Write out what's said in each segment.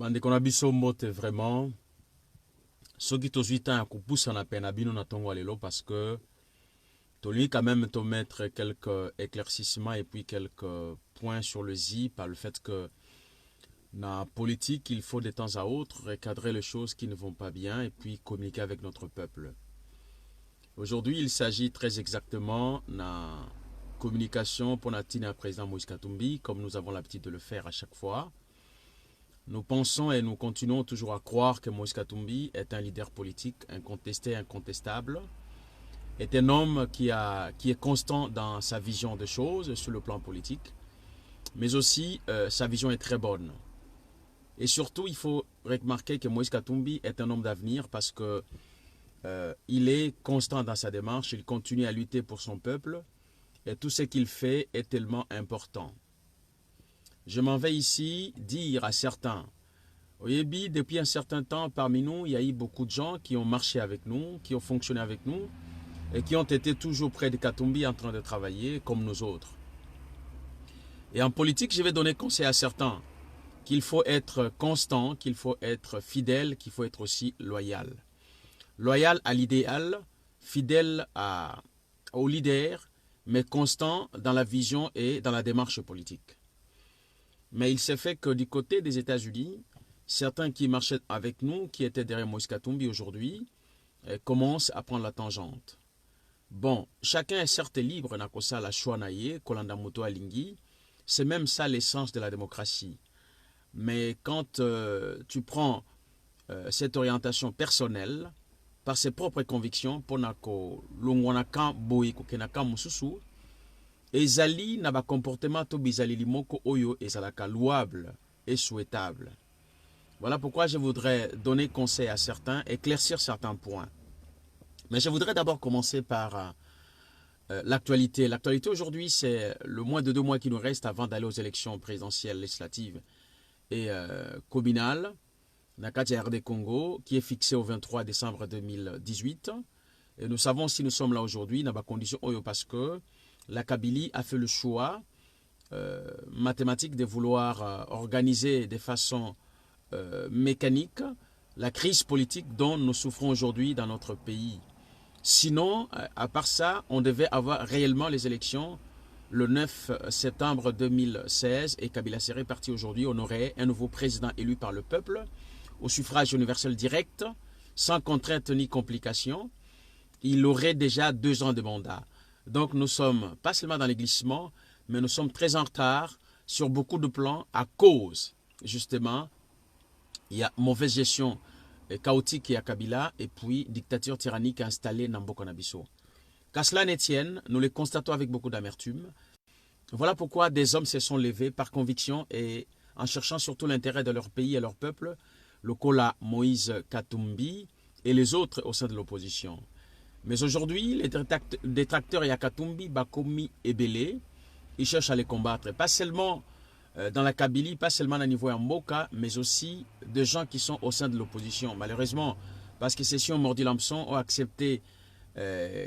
Bande qu'on a biso mote vraiment. Ce qui tozui temps à pousse en peine à bino na tongo alelo parce que lui quand même te mettre quelques éclaircissements et puis quelques points sur le Z par le fait que dans la politique il faut de temps à autre recadrer les choses qui ne vont pas bien et puis communiquer avec notre peuple. Aujourd'hui il s'agit très exactement de la communication pour notre président Moïse Katumbi comme nous avons l'habitude de le faire à chaque fois. Nous pensons et nous continuons toujours à croire que Moïse Katumbi est un leader politique incontesté, incontestable, est un homme qui est constant dans sa vision des choses sur le plan politique, mais aussi sa vision est très bonne. Et surtout, il faut remarquer que Moïse Katumbi est un homme d'avenir parce que il est constant dans sa démarche, il continue à lutter pour son peuple et tout ce qu'il fait est tellement important. Je m'en vais ici dire à certains, Oyebi, depuis un certain temps, parmi nous, il y a eu beaucoup de gens qui ont marché avec nous, qui ont fonctionné avec nous, et qui ont été toujours près de Katumbi en train de travailler comme nous autres. Et en politique, je vais donner conseil à certains qu'il faut être constant, qu'il faut être fidèle, qu'il faut être aussi loyal. Loyal à l'idéal, fidèle au leader, mais constant dans la vision et dans la démarche politique. Mais il s'est fait que du côté des États-Unis, certains qui marchaient avec nous, qui étaient derrière Moïse Katumbi aujourd'hui, commencent à prendre la tangente. Bon, chacun est certes libre, nakosa la choix naie, kolanda moto alingi, c'est même ça l'essence de la démocratie. Mais quand tu prends cette orientation personnelle, par ses propres convictions, pour nako longwanaka boy kokenaka mususu, ezali na ba comportement to bizali limoko oyo ezalaka louable et souhaitable. Voilà pourquoi je voudrais donner conseil à certains, éclaircir certains points. Mais je voudrais d'abord commencer par l'actualité. L'actualité aujourd'hui, c'est le moins de 2 mois qui nous reste avant d'aller aux élections présidentielles, législatives et communales. Nakati RD Congo, qui est fixé au 23 décembre 2018. Et nous savons si nous sommes là aujourd'hui, dans la condition oyo parce que la Kabylie a fait le choix mathématique de vouloir organiser de façon mécanique la crise politique dont nous souffrons aujourd'hui dans notre pays. Sinon, à part ça, on devait avoir réellement les élections le 9 septembre 2016 et Kabila serait parti aujourd'hui. On aurait un nouveau président élu par le peuple au suffrage universel direct, sans contrainte ni complication. Il aurait déjà 2 ans de mandat. Donc nous sommes pas seulement dans les glissements, mais nous sommes très en retard sur beaucoup de plans à cause, justement, il y a mauvaise gestion chaotique à Kabila et puis dictature tyrannique installée dans Mboka na biso. Qu'à cela ne tienne, nous le constatons avec beaucoup d'amertume. Voilà pourquoi des hommes se sont levés par conviction et en cherchant surtout l'intérêt de leur pays et leur peuple, le Kola Moïse Katumbi et les autres au sein de l'opposition. Mais aujourd'hui, les détracteurs Yakatumbi, Bakomi et Belé, ils cherchent à les combattre. Pas seulement dans la Kabylie, pas seulement à niveau Mboka, mais aussi de gens qui sont au sein de l'opposition. Malheureusement, parce que ceux-ci ont mordu l'hameçon, ont accepté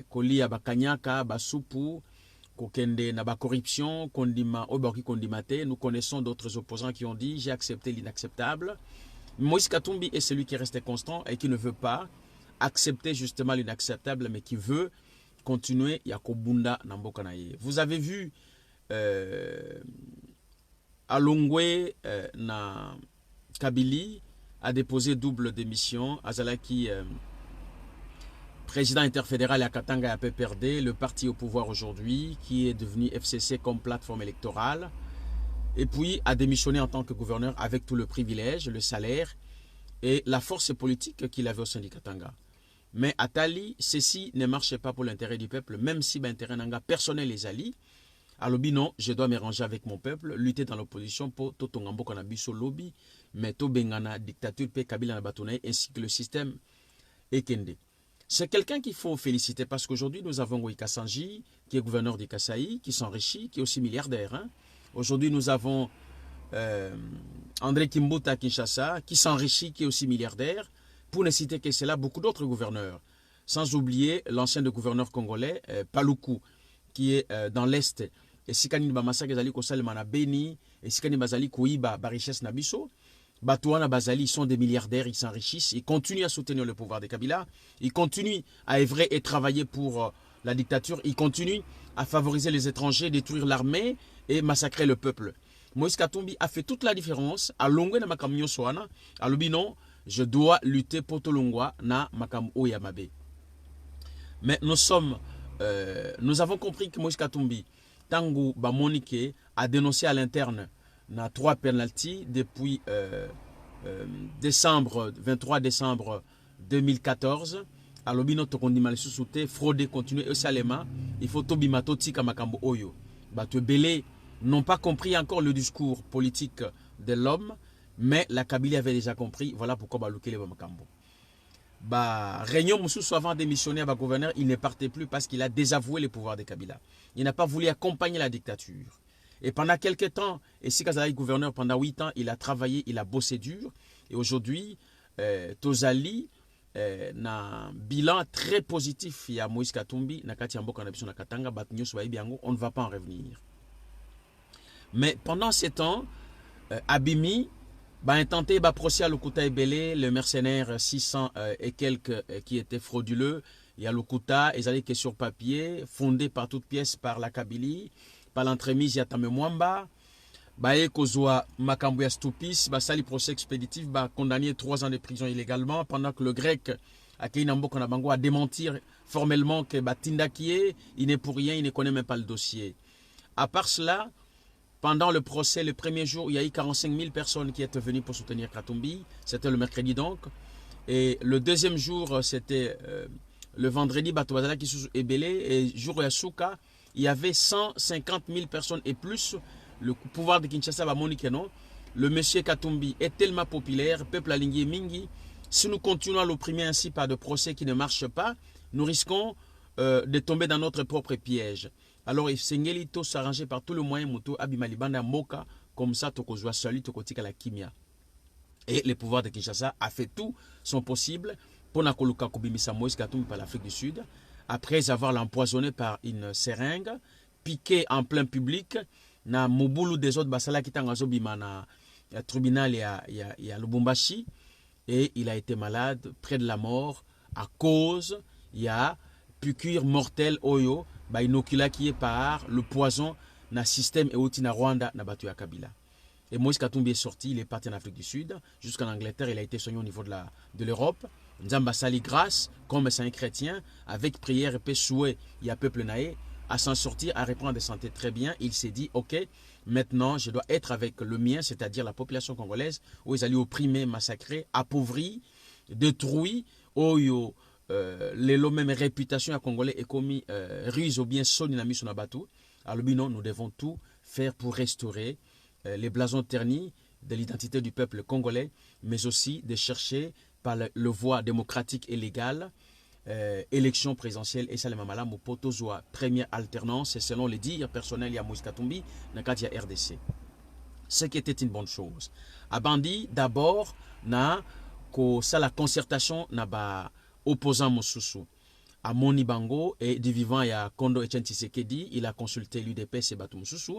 Koli à Bakanyaka, Basupu, Kokende, Naba corruption, Kondima, Oborki Kondimate. Nous connaissons d'autres opposants qui ont dit j'ai accepté l'inacceptable. Moïse Katumbi est celui qui est resté constant et qui ne veut pas accepter justement l'inacceptable, mais qui veut continuer Yakobunda Namboka naye. Vous avez vu Alongwe na Kabylie a déposé double démission. Azalaki, président interfédéral à Katanga à PPRD, le parti au pouvoir aujourd'hui, qui est devenu FCC comme plateforme électorale, et puis a démissionné en tant que gouverneur avec tout le privilège, le salaire et la force politique qu'il avait au sein du Katanga. Mais à Tali, ceci ne marchait pas pour l'intérêt du peuple, même si l'intérêt nanga personnel les alliés. Alors non, je dois me ranger avec mon peuple, lutter dans l'opposition pour Totongambo Kanabiso lobby, mais Tobengana, dictature, P. Kabila Nabatone, ainsi que le système Ekende. C'est quelqu'un qu'il faut féliciter parce qu'aujourd'hui, nous avons Wika Sanji, qui est gouverneur du Kasaï, qui s'enrichit, qui est aussi milliardaire. Hein. Aujourd'hui, nous avons André Kimbuta à Kinshasa, qui s'enrichit, qui est aussi milliardaire. Pour ne citer que cela, beaucoup d'autres gouverneurs. Sans oublier l'ancien gouverneur congolais, Paluku, qui est dans l'Est. Et Sikani Bamasa Gezali Kosal Mana Beni, et Sikani Bazali Kouiba Bariches Nabiso. Batouana Bazali, ils sont des milliardaires, ils s'enrichissent, ils continuent à soutenir le pouvoir de Kabila, ils continuent à œuvrer et travailler pour la dictature, ils continuent à favoriser les étrangers, détruire l'armée et massacrer le peuple. Moïse Katumbi a fait toute la différence à Longwe na makamyo soana, à l'obino, je dois lutter pour Tolongwa na makam oyamabe. Mais nous avons compris que Moïse Katumbi, Tangu Bamonike, a dénoncé à l'interne na 3 penalties depuis 23 décembre 2014. À l'obino tokondima le sous-souté, fraude continue et salema, il faut tobimato tika makambo oyo. Batu belé n'ont pas compris encore le discours politique de l'homme, mais la Kabylie avait déjà compris, voilà pourquoi Balukele Bamakambo. Réunion Moussous avant de démissionner à gouverneur, il ne partait plus parce qu'il a désavoué le pouvoir de Kabila. Il n'a pas voulu accompagner la dictature. Et pendant quelques temps, et si Kazala est gouverneur pendant 8 ans, il a travaillé, il a bossé dur. Et aujourd'hui, Tozali na bilan très positif. Il y a Moïse Katumbi, Nakati Ambo Kanabison Nakatanga, Batnyo Swaibiango, on ne va pas en revenir. Mais pendant ces temps, Abimi a intenté de procès à Lokuta Ebele, le mercenaire 600 et quelques qui étaient frauduleux. Il y a Lokuta, ils allaient que sur papier, fondé par toutes pièces par la Kabylie, par l'entremise Yatame Mwamba. Bae Kozwa Makambuya Stoupis, sali procès expéditif, condamné 3 ans de prison illégalement, pendant que le grec Akeinambo Konabango a démenti formellement que Batinda Kie, il n'est pour rien, il ne connaît même pas le dossier. À part cela, pendant le procès, le premier jour, il y a eu 45 000 personnes qui étaient venues pour soutenir Katumbi. C'était le mercredi donc. Et le deuxième jour, c'était le vendredi, Batouazala qui sous Ebele. Et jour Yasuka, il y avait 150 000 personnes et plus. Le pouvoir de Kinshasa va moniquer, non. Le monsieur Katumbi est tellement populaire, peuple alingé mingi. Si nous continuons à l'opprimer ainsi par de procès qui ne marchent pas, nous risquons de tomber dans notre propre piège. Alors, il faut s'arranger par tout le moyen, Mouto, Abimalibanda, Moka, comme ça, Tokozwa Sali, Tokotika la Kimia. Et le pouvoir de Kinshasa a fait tout son possible pour Nakoluka Kobimisa Moïse Katumbi par l'Afrique du Sud, après avoir l'empoisonné par une seringue, piqué en plein public, na Mobulu des autres Basala qui tangazo bimana tribunal et à Lubumbashi, et il a été malade, près de la mort, à cause, il y a piqûre mortelle Oyo, inocula qui est par le poison na système et outil na Rwanda na batu ya Kabila. Et Moïse Katumbi est sorti, il est parti en Afrique du Sud, jusqu'en Angleterre, il a été soigné au niveau de l'Europe. Nzamba sali grâce, comme c'est un chrétien, avec prière et paix souhait, il y a peuple naé, à s'en sortir, à reprendre de santé très bien. Il s'est dit, ok, maintenant je dois être avec le mien, c'est-à-dire la population congolaise, où ils allaient opprimer, massacrer, appauvrir, détruire, Oyo. Les mêmes réputations à Congolais est commis ruse ou bien soninami sur Nabatu. Alors non, nous devons tout faire pour restaurer les blasons ternis de l'identité du peuple congolais, mais aussi de chercher par le voie démocratique et légale élection présidentielle et ça les mamala mopoto zoa première alternance et selon les dires personnels il y a Moïse Katumbi Nakadia RDC. Ce qui était une bonne chose. A Bandi d'abord na ko ça la concertation na ba opposant Mosusu à Moni Bango et du vivant il y a Kondo Etienne Tshisekedi, il a consulté l'UDPS et Batou Mosusu.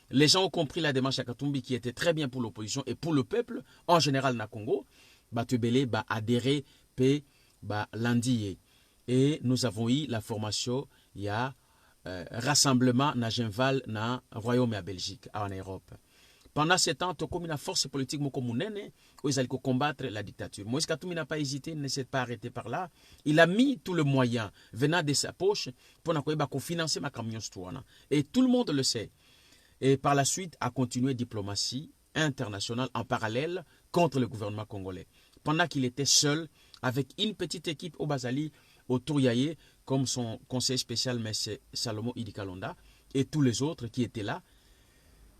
Les gens ont compris la démarche à Katumbi qui était très bien pour l'opposition et pour le peuple en général na Congo. Batubele ba adhéré pe ba landier. Et nous avons eu la formation il y a rassemblement na Genval na Royaume et à Belgique en Europe. Pendant ce temps, comme une force politique mokomunene, où ils allaient combattre la dictature. Moïse Katumbi n'a pas hésité, ne s'est pas arrêté par là. Il a mis tout le moyen venant de sa poche pour financer ma camion. Et tout le monde le sait. Et par la suite, a continué diplomatie internationale en parallèle contre le gouvernement congolais. Pendant qu'il était seul, avec une petite équipe au Bazali, au Touriaye, comme son conseiller spécial, M. Salomo Idikalonda, et tous les autres qui étaient là.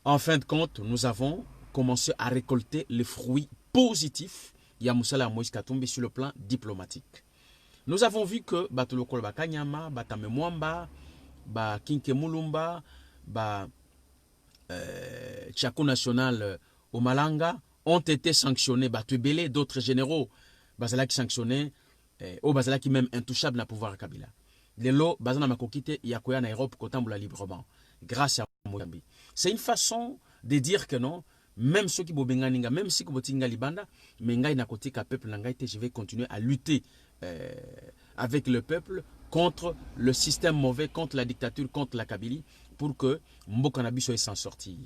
En fin de compte, nous avons commencé à récolter les fruits positifs Yamoussala Moïse Katumbi sur le plan diplomatique. Nous avons vu que Batulokolo Bakanyama, Batame Mwamba, Kinke Mulumba, Tchako National au Malanga ont été sanctionnés. Batubele, d'autres généraux, Bazala qui sanctionnés, au Bazala qui même intouchable na pouvoir Kabila. Les lots, Bazana Makokite, Yakoya na Europe, Kotambula librement, grâce à Moyambi. C'est une façon de dire que non, même ceux qui bobenganinga, même si kobotinga libanda, mais ngai na côté ka peuple ngai te, je vais continuer à lutter avec le peuple contre le système mauvais, contre la dictature, contre la Kabylie, pour que Mboka na biso s'en sortir.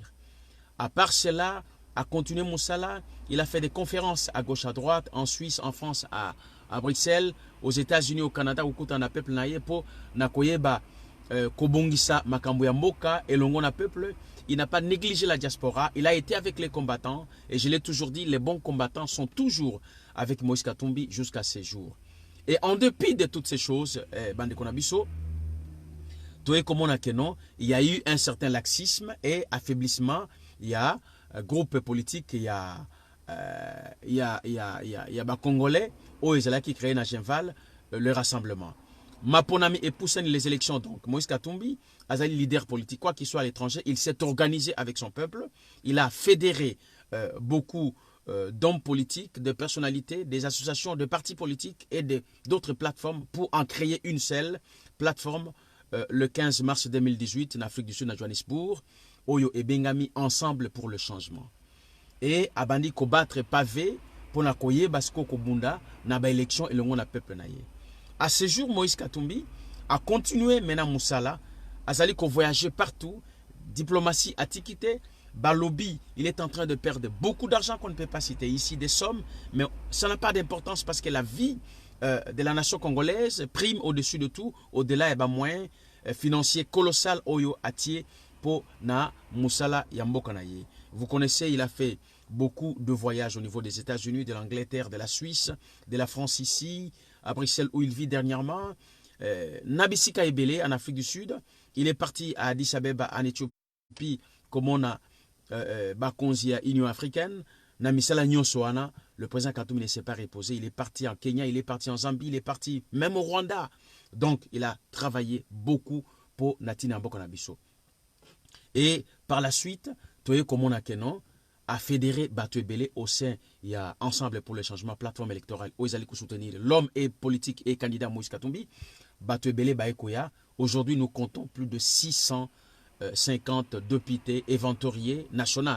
À part cela, a continué Moussala, il a fait des conférences à gauche, à droite, en Suisse, en France, à Bruxelles, aux États-Unis, au Canada, au Koutana peuple naye po nakoyeba kobongisa makambo ya mboka et longo na peuple. Il n'a pas négligé la diaspora, il a été avec les combattants et je l'ai toujours dit, les bons combattants sont toujours avec Moïse Katumbi jusqu'à ces jours. Et en dépit de toutes ces choses, Bande Konabiso, il y a eu un certain laxisme et affaiblissement. Il y a un groupe politique, il y a Congolais, qui créé Nagenval, le rassemblement. Maponami et Poussani les élections, donc Moïse Katumbi, Azali leader politique, quoi qu'il soit à l'étranger, il s'est organisé avec son peuple, il a fédéré beaucoup d'hommes politiques, de personnalités, des associations, de partis politiques et d'autres plateformes pour en créer une seule plateforme le 15 mars 2018 en Afrique du Sud, à Johannesburg, Oyo et Bengami ensemble pour le changement. Et Abandi Kobattre pavé pour la koye basko kobunda na ba élection et le monde peuple naye. À ce jour, Moïse Katumbi a continué maintenant Moussala, Azali ko voyager partout, diplomatie a tiquité, Balobi, il est en train de perdre beaucoup d'argent qu'on ne peut pas citer ici, des sommes, mais ça n'a pas d'importance parce que la vie de la nation congolaise prime au-dessus de tout, au-delà et bas moyen financier colossal Oyo Atie pour na Moussala Yamboka naye. Vous connaissez, il a fait beaucoup de voyages au niveau des États-Unis, de l'Angleterre, de la Suisse, de la France ici, à Bruxelles où il vit dernièrement. Nabisika Ebele en Afrique du Sud. Il est parti à Addis Abeba en Éthiopie comme on a Bakonzi à Union africaine. Namisala Nyosoana, le président Katumbi ne s'est pas reposé. Il est parti en Kenya, il est parti en Zambie, il est parti même au Rwanda. Donc il a travaillé beaucoup pour Natina Mbokonabiso. Et par la suite, Toye Komona Kenon a fédéré Bato Ebele au sein, il y a Ensemble pour le changement, plateforme électorale, où ils allaient soutenir l'homme et politique et candidat Moïse Katumbi. Bato Ebele Baekoya. Aujourd'hui, nous comptons plus de 650 députés éventoriés nationaux.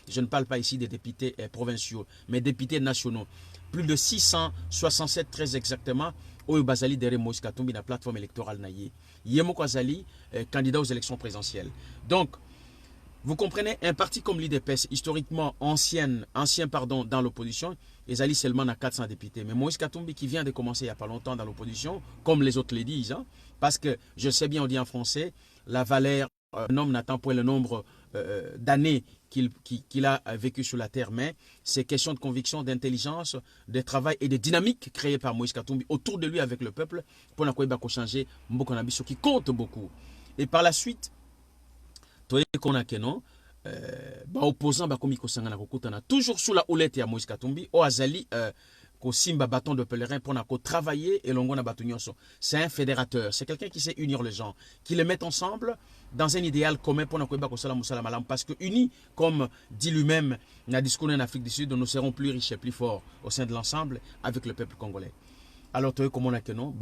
Je ne parle pas ici des députés provinciaux, mais députés nationaux. Plus de 667 très exactement. Oyo Bazali derrière Moïse Katumbi, la plateforme électorale naïe. Yemo Kwazali, candidat aux élections présidentielles. Donc, vous comprenez, un parti comme l'IDPS, historiquement ancien dans l'opposition, ils allaient seulement à 400 députés. Mais Moïse Katumbi, qui vient de commencer il n'y a pas longtemps dans l'opposition, comme les autres le disent, hein, parce que je sais bien, on dit en français, la valeur d'un homme n'attend pas le nombre d'années qu'il a vécu sur la terre, mais c'est question de conviction, d'intelligence, de travail et de dynamique créée par Moïse Katumbi autour de lui avec le peuple pour changer Mbokonabiso qui compte beaucoup. Et par la suite, opposant toujours sous la houlette de Moïse Katumbi au Azali Simba bâton de pèlerin pour travailler et l'ongo na batunyoso. C'est un fédérateur, c'est quelqu'un qui sait unir les gens, qui les met ensemble dans un idéal commun pour parce que unis, comme dit lui-même dans le discours en Afrique du Sud, nous serons plus riches et plus forts au sein de l'ensemble avec le peuple congolais. Alors comme on a que non,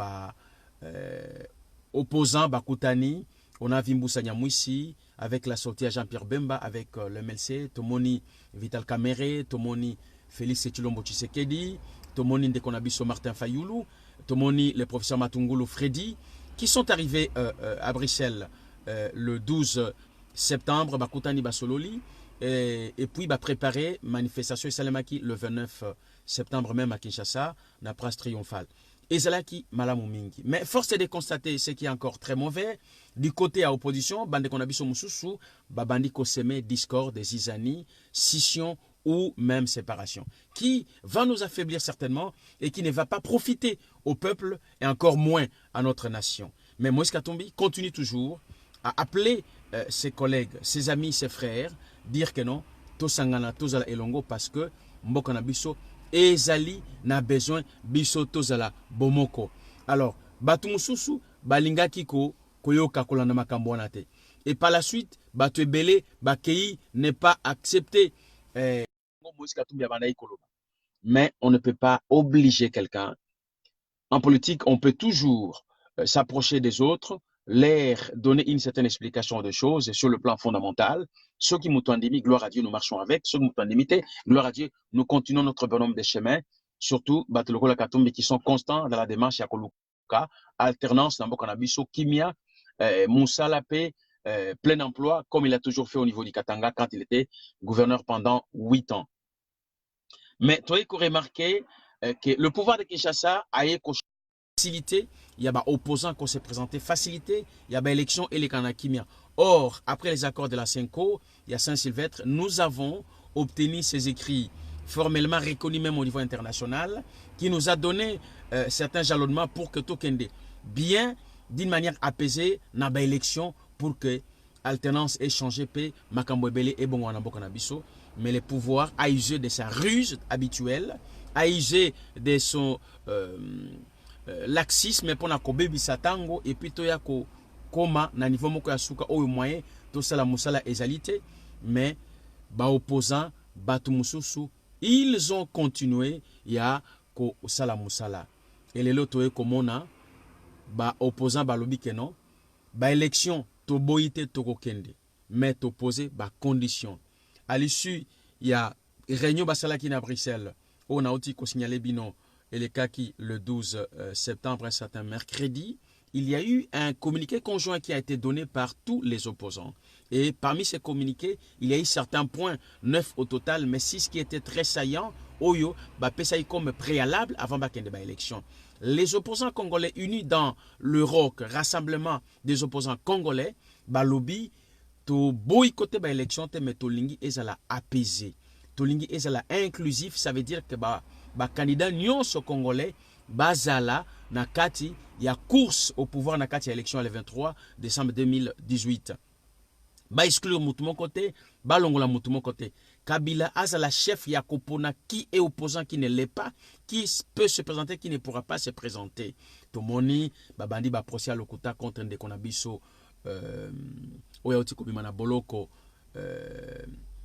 opposant Bakutani, on a Vimbusa Nyamwisi avec la sortie à Jean-Pierre Bemba, avec le MLC, Tomoni Vital Kamere, Tomoni Félix Chilombo Tshisekedi, Tomoni Ndekonabiso Martin Fayoulou, Tomoni le professeur Matungulu Freddy, qui sont arrivés à Bruxelles le 12 septembre, Bakutani Basololi, et puis préparer manifestation Salemaki le 29 septembre même à Kinshasa, la place triomphale. Et c'est là qui malamu mingi. Mais force est de constater ce qui est encore très mauvais. Du côté à opposition, bande konabiso mususu, babandi koseme, discorde, zizani, scission ou même séparation. Qui va nous affaiblir certainement et qui ne va pas profiter au peuple et encore moins à notre nation. Mais Moïse Katumbi continue toujours à appeler ses collègues, ses amis, ses frères, dire que non, tosangana, tosala elongo parce que mbokonabiso ezali na besoin biso tozala bomoko. Alors, batu mususu balinga kiko koyoka kolanda makambo wana te. Et par la suite, batu ebele bakei n'est pas accepté. Mais on ne peut pas obliger quelqu'un. En politique, on peut toujours s'approcher des autres leur donner une certaine explication de choses sur le plan fondamental. Ceux qui m'ont endémie, gloire à Dieu, nous marchons avec. Ceux qui m'ont endémie, gloire à Dieu, nous continuons notre bonhomme des chemins. Surtout, Batuloko Lakatumbi qui sont constants dans la démarche Yakoluka, alternance, Nambokanabiso, Kimia, Moussa Paix, plein emploi, comme il a toujours fait au niveau du Katanga quand il était gouverneur pendant 8 ans. Mais tu as remarqué que le pouvoir de Kinshasa a facilité, il y a des opposants qui s'est présenté, facilité, il y a des élections et les Kanakimia. Or, après les accords de la Cinco, il y a Saint-Sylvestre, nous avons obtenu ces écrits formellement reconnus même au niveau international, qui nous a donné certains jalonnements pour que Tokende, bien d'une manière apaisée, n'a pas élection pour que alternance ait changé, Makambwebele et Bongwanabokonabiso, mais le pouvoir a usé de sa ruse habituelle, a usé de son laxisme pour na kobebi satango et puis toya ko koma na niveau moko ya suka oyo moyen to sala musala ezalité mais ba opposant batu mususu ils ont continué ya ko sala musala et lelo toye komona ba opposant ba lobi ke non ba élection to boyite to kokende mais to poser ba condition à l'issue il y a réunion basala qui na Bruxelles on a aussi ko signaler bino et les cas qui, le 12 septembre, un certain mercredi, il y a eu un communiqué conjoint qui a été donné par tous les opposants. Et parmi ces communiqués, il y a eu certains points, 9 au total, mais 6 qui étaient très saillants, Oyo, Pessaï comme préalable avant l'élection. Les opposants congolais unis dans le ROC, Rassemblement des opposants congolais, lobby, to boycotter l'élection, mais to lingi ezala apaisé. To lingi ezala inclusif, ça veut dire que candidat nyonso congolais bazala na kati ya course au pouvoir na kati ya élection le 23 décembre 2018. Ba exclure mutu mon côté, ba longola mutu mon côté. Kabila azala chef ya kopona qui est opposant qui ne l'est pas, qui peut se présenter, qui ne pourra pas se présenter. Tomoni babandi ba procès lokuta contre Ndekonabiso oyauti kobimana boloko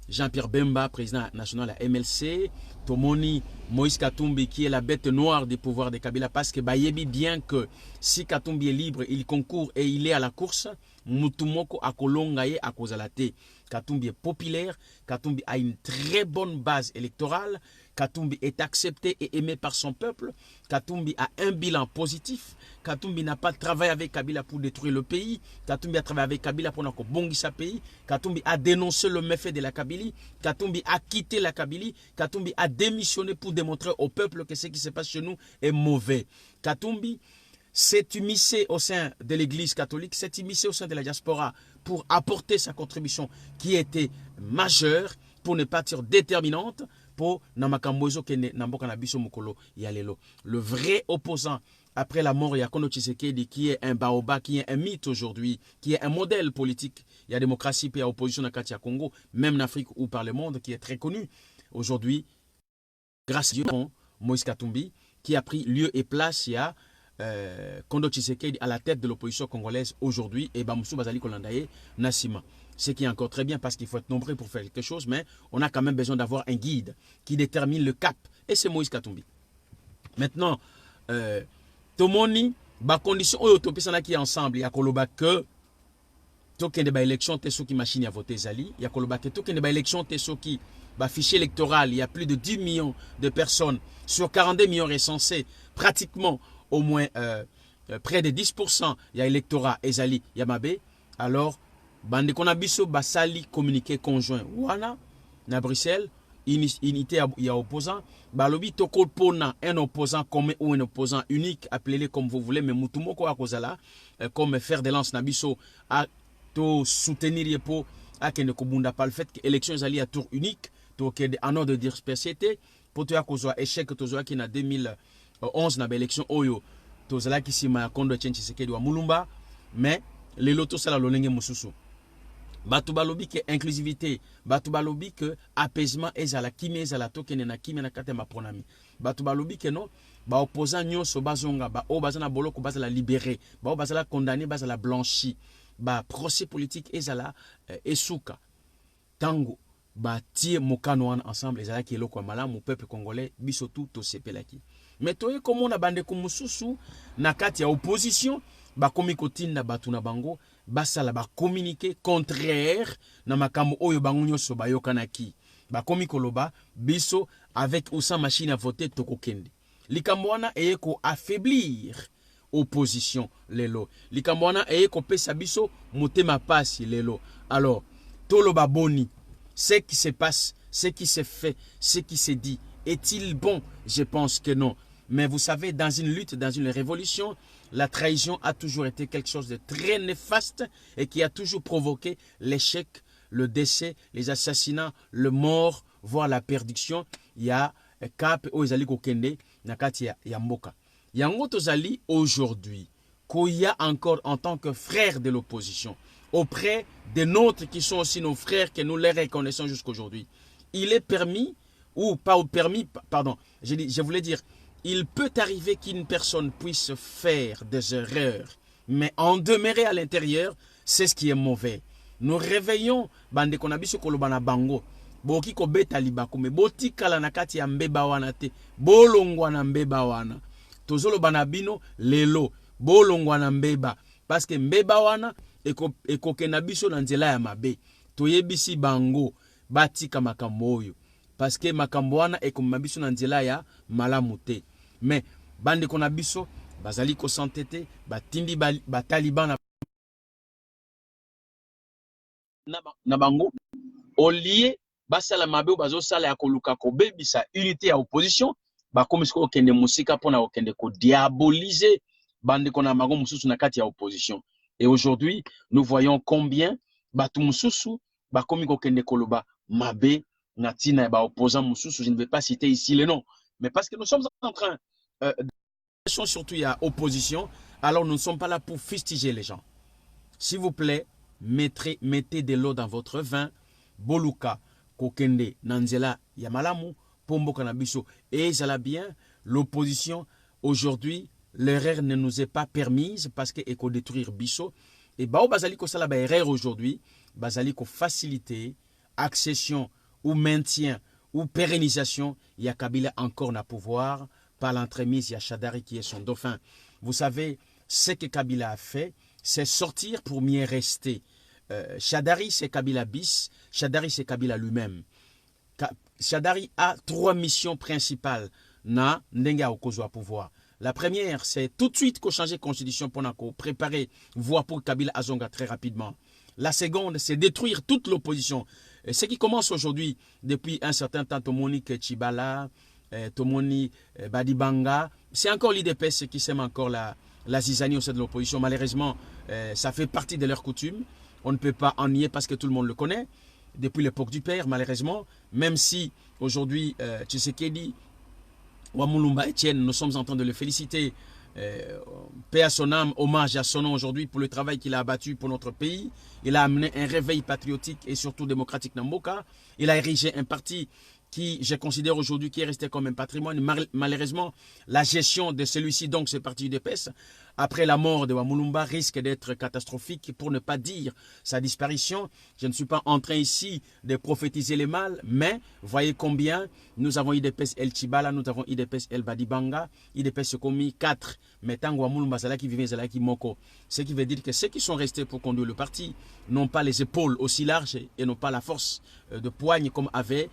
Jean-Pierre Bemba, président national de la MLC, Tomoni Moïse Katumbi, qui est la bête noire du pouvoir de Kabila, parce que Bayebi, bien que si Katumbi est libre, il concourt et il est à la course, Mutumoko Akolongaye Akozalate. Katumbi est populaire, Katumbi a une très bonne base électorale, Katumbi est accepté et aimé par son peuple, Katumbi a un bilan positif, Katumbi n'a pas travaillé avec Kabila pour détruire le pays, Katumbi a travaillé avec Kabila pour bongi sa pays, Katumbi a dénoncé le méfait de la Kabylie, Katumbi a quitté la Kabylie, Katumbi a démissionné pour démontrer au peuple que ce qui se passe chez nous est mauvais. Katumbi s'est immiscé au sein de l'église catholique, s'est immiscé au sein de la diaspora pour apporter sa contribution qui était majeure, pour ne pas dire déterminante, pour Namakambozo Kene Namboka Nabiso Mukolo Yalelo. Le vrai opposant après la mort de Yakono Tshisekedi, qui est un baobab, qui est un mythe aujourd'hui, qui est un modèle politique. Il y a démocratie et opposition dans Katia Congo, même en Afrique ou par le monde, qui est très connu. Aujourd'hui, grâce à Dieu, Moïse Katumbi, qui a pris lieu et place, il y a Kondo Tshisekedi à la tête de l'opposition congolaise aujourd'hui, et Bamoussou Bazali Kolandaye Nassima. Ce qui est encore très bien parce qu'il faut être nombreux pour faire quelque chose, mais on a quand même besoin d'avoir un guide qui détermine le cap. Et c'est Moïse Katumbi. Maintenant, Tomoni, ba condition autopisana qui est ensemble, il y a Koloba que token de ba élection te ceux qui machine à voter Zali, il y a Koloba que token de ba élection te ceux qui ba fichier électoral, il y a plus de 10 millions de personnes sur 42 millions recensés, pratiquement au moins près de 10%, il y a électorat Ezali Yamabe. Alors bande qu'on a biso basali communiqué conjoint wana na Bruxelles unité il y a opposant balobi toko pona un opposant commun ou un opposant unique, appelez-le comme vous voulez, mais mutumoko akozala comme faire de lance na biso à to soutenir pour à kende kobunda par le fait que élection ezali à tour unique to que en ordre de dispersité pour to akozwa échec to zo ki na 2011 na élection oyo to zala ki sima Kondo Tshisekedi wa Mulumba, mais les lotos sala lolenge mususu. Batu balobi que inclusivité, batu balobi que apaisement ezala kimi ezala tokene na kimi na kate ma pronami. Batu balobi que non, ba opposant nyonso bazonga, ba o bazana boloko bazala libéré, ba o bazala condamné, bazala blanchi, ba procès politique ezala esuka. Tango ba tie mokano wana ensemble ezala ki eloko malamu peuple congolais biso tout to sepelaki. Mais toye comme on a bande kumususu na kati ya opposition bakomi kotinda batu na bango basala ba communiquer contraire na makambo oyo bango nyonso bayokanaki bakomi koloba biso avec ou sans machine à voter tokokende likambo wana eye ko affaiblir opposition lelo likambo wana eye ko pesa biso motema pasi lelo. Alors toloba boni, ce qui se passe, ce qui se fait, ce qui se dit, est-il bon? Je pense que non. Mais vous savez, dans une lutte, dans une révolution, la trahison a toujours été quelque chose de très néfaste et qui a toujours provoqué l'échec, le décès, les assassinats, le mort, voire la perdition. Il y a Cap Ozali Kokende, Nakati Yamboka. Yango Tozali aujourd'hui, qu'il y a encore en tant que frères de l'opposition, auprès des nôtres qui sont aussi nos frères, que nous les reconnaissons jusqu'aujourd'hui. Il est permis, ou pas permis, pardon, je voulais dire, il peut arriver qu'une personne puisse faire des erreurs, mais en demeurer à l'intérieur, c'est ce qui est mauvais. Nous réveillons, bande konabiso kolobana bango, boki ko beta libako, me boti kala nakati ya mbeba wana te, bolongwa na mbeba wana. Tozolo banabino lelo, bolongwa na mbeba, parce que mbeba wana, ekokena biso na nzela ya mabe toyebisi bango batika makambo oyo parce que makambo wana ekoma biso na nzela ya malamu te. Mais bande kona biso bazali ko santete batindi bataliban na bango olie basala mabe bazo sala ya koluka ko bebisa unité ya opposition bakomi siko okende musika pona okende ko diaboliser bande kona mago mususu na kati ya opposition. Et aujourd'hui, nous voyons combien batu mususu bakomi kokende koloba mabe natina ba opposant mususu. Je ne vais pas citer ici les noms, mais parce que nous sommes en train surtout il y a opposition, alors nous ne sommes pas là pour fustiger les gens. S'il vous plaît, mettez de l'eau dans votre vin. Boluka kokende nanzela yamalamu pombo kanabiso et ça bien l'opposition aujourd'hui. L'erreur ne nous est pas permise parce que éco détruire biso et bao bazali ko sala ba erreur aujourd'hui bazali ko faciliter accession ou maintien ou pérennisation il y a Kabila encore na pouvoir par l'entremise il y a Shadari qui est son dauphin. Vous savez ce que Kabila a fait, c'est sortir pour mieux rester. Shadari c'est Kabila bis, Shadari c'est Kabila lui-même. Shadari a 3 missions principales na ndenga okozo à pouvoir. La première, c'est tout de suite qu'on change la constitution pour préparer, voire pour Kabila Azonga très rapidement. La seconde, c'est détruire toute l'opposition. Ce qui commence aujourd'hui, depuis un certain temps, Tomoni Chibala, Tomoni Badibanga, c'est encore l'IDPS qui sème encore la zizanie au sein de l'opposition. Malheureusement, ça fait partie de leur coutume. On ne peut pas en nier parce que tout le monde le connaît. Depuis l'époque du père, malheureusement, même si aujourd'hui, Tshisekedi, Wamulumba Etienne, nous sommes en train de le féliciter. Paix à son âme, hommage à son nom aujourd'hui pour le travail qu'il a abattu pour notre pays. Il a amené un réveil patriotique et surtout démocratique dans Mboka. Il a érigé un parti qui, je considère aujourd'hui, qui est resté comme un patrimoine. Malheureusement, la gestion de celui-ci, donc ce parti UDPS, après la mort de Wamulumba, risque d'être catastrophique, pour ne pas dire sa disparition. Je ne suis pas en train ici de prophétiser les mal, mais voyez combien nous avons UDPS El Chibala, nous avons UDPS El Badibanga, UDPS Komi 4, mais tant Wamulumba Zalaki vivait Zalaki Moko. Ce qui veut dire que ceux qui sont restés pour conduire le parti n'ont pas les épaules aussi larges et n'ont pas la force de poigne comme avait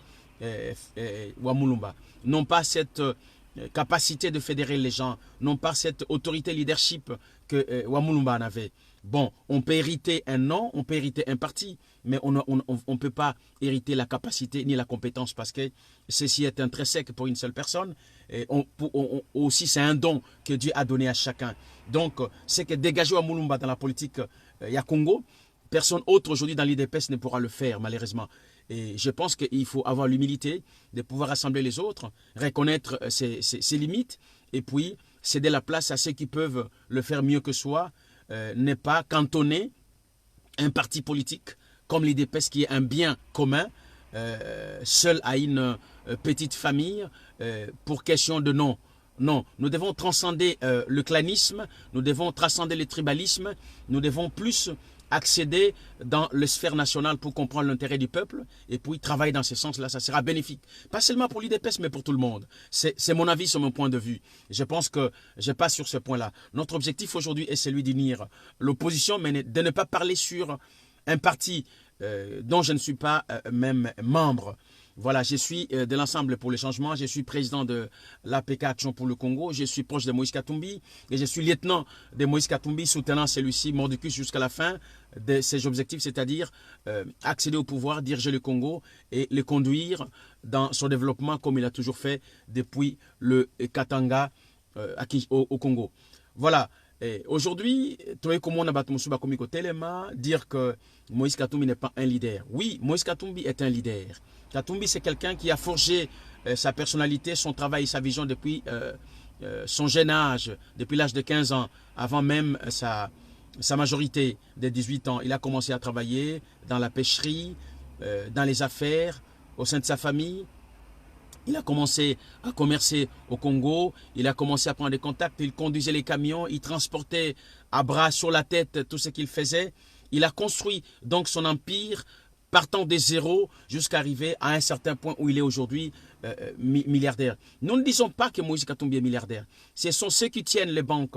Wamulumba, n'ont pas cette capacité de fédérer les gens, n'ont pas cette autorité leadership que Wamulumba en avait. Bon, on peut hériter un nom, on peut hériter un parti, mais on ne peut pas hériter la capacité ni la compétence parce que ceci est intrinsèque pour une seule personne. Et aussi, c'est un don que Dieu a donné à chacun. Donc, c'est que dégager Wamulumba dans la politique Congo, personne autre aujourd'hui dans l'IDPS ne pourra le faire, malheureusement. Et je pense qu'il faut avoir l'humilité de pouvoir rassembler les autres, reconnaître ses limites et puis céder la place à ceux qui peuvent le faire mieux que soi, ne pas cantonner un parti politique comme l'IDPS qui est un bien commun, seul à une petite famille pour question de nom. Non, nous devons transcender le clanisme, nous devons transcender le tribalisme, nous devons plus accéder dans le sphère nationale pour comprendre l'intérêt du peuple et puis travailler dans ce sens-là, ça sera bénéfique. Pas seulement pour l'UDPS, mais pour tout le monde. C'est mon avis, c'est mon point de vue. Je pense que je passe sur ce point-là. Notre objectif aujourd'hui est celui d'unir l'opposition, mais de ne pas parler sur un parti dont je ne suis pas même membre. Voilà, je suis de l'Ensemble pour le changement, je suis président de l'APK Action pour le Congo, je suis proche de Moïse Katumbi et je suis lieutenant de Moïse Katumbi, soutenant celui-ci mordicus jusqu'à la fin de ses objectifs, c'est-à-dire accéder au pouvoir, diriger le Congo et le conduire dans son développement comme il a toujours fait depuis le Katanga au Congo. Voilà. Aujourd'hui, dire que Moïse Katumbi n'est pas un leader. Oui, Moïse Katumbi est un leader. Katumbi, c'est quelqu'un qui a forgé sa personnalité, son travail et sa vision depuis son jeune âge, depuis l'âge de 15 ans, avant même sa majorité de 18 ans. Il a commencé à travailler dans la pêcherie, dans les affaires, au sein de sa famille. Il a commencé à commercer au Congo, il a commencé à prendre des contacts, il conduisait les camions, il transportait à bras sur la tête tout ce qu'il faisait. Il a construit donc son empire partant des zéros jusqu'à arriver à un certain point où il est aujourd'hui milliardaire. Nous ne disons pas que Moïse Katumbi est milliardaire. Ce sont ceux qui tiennent les banques,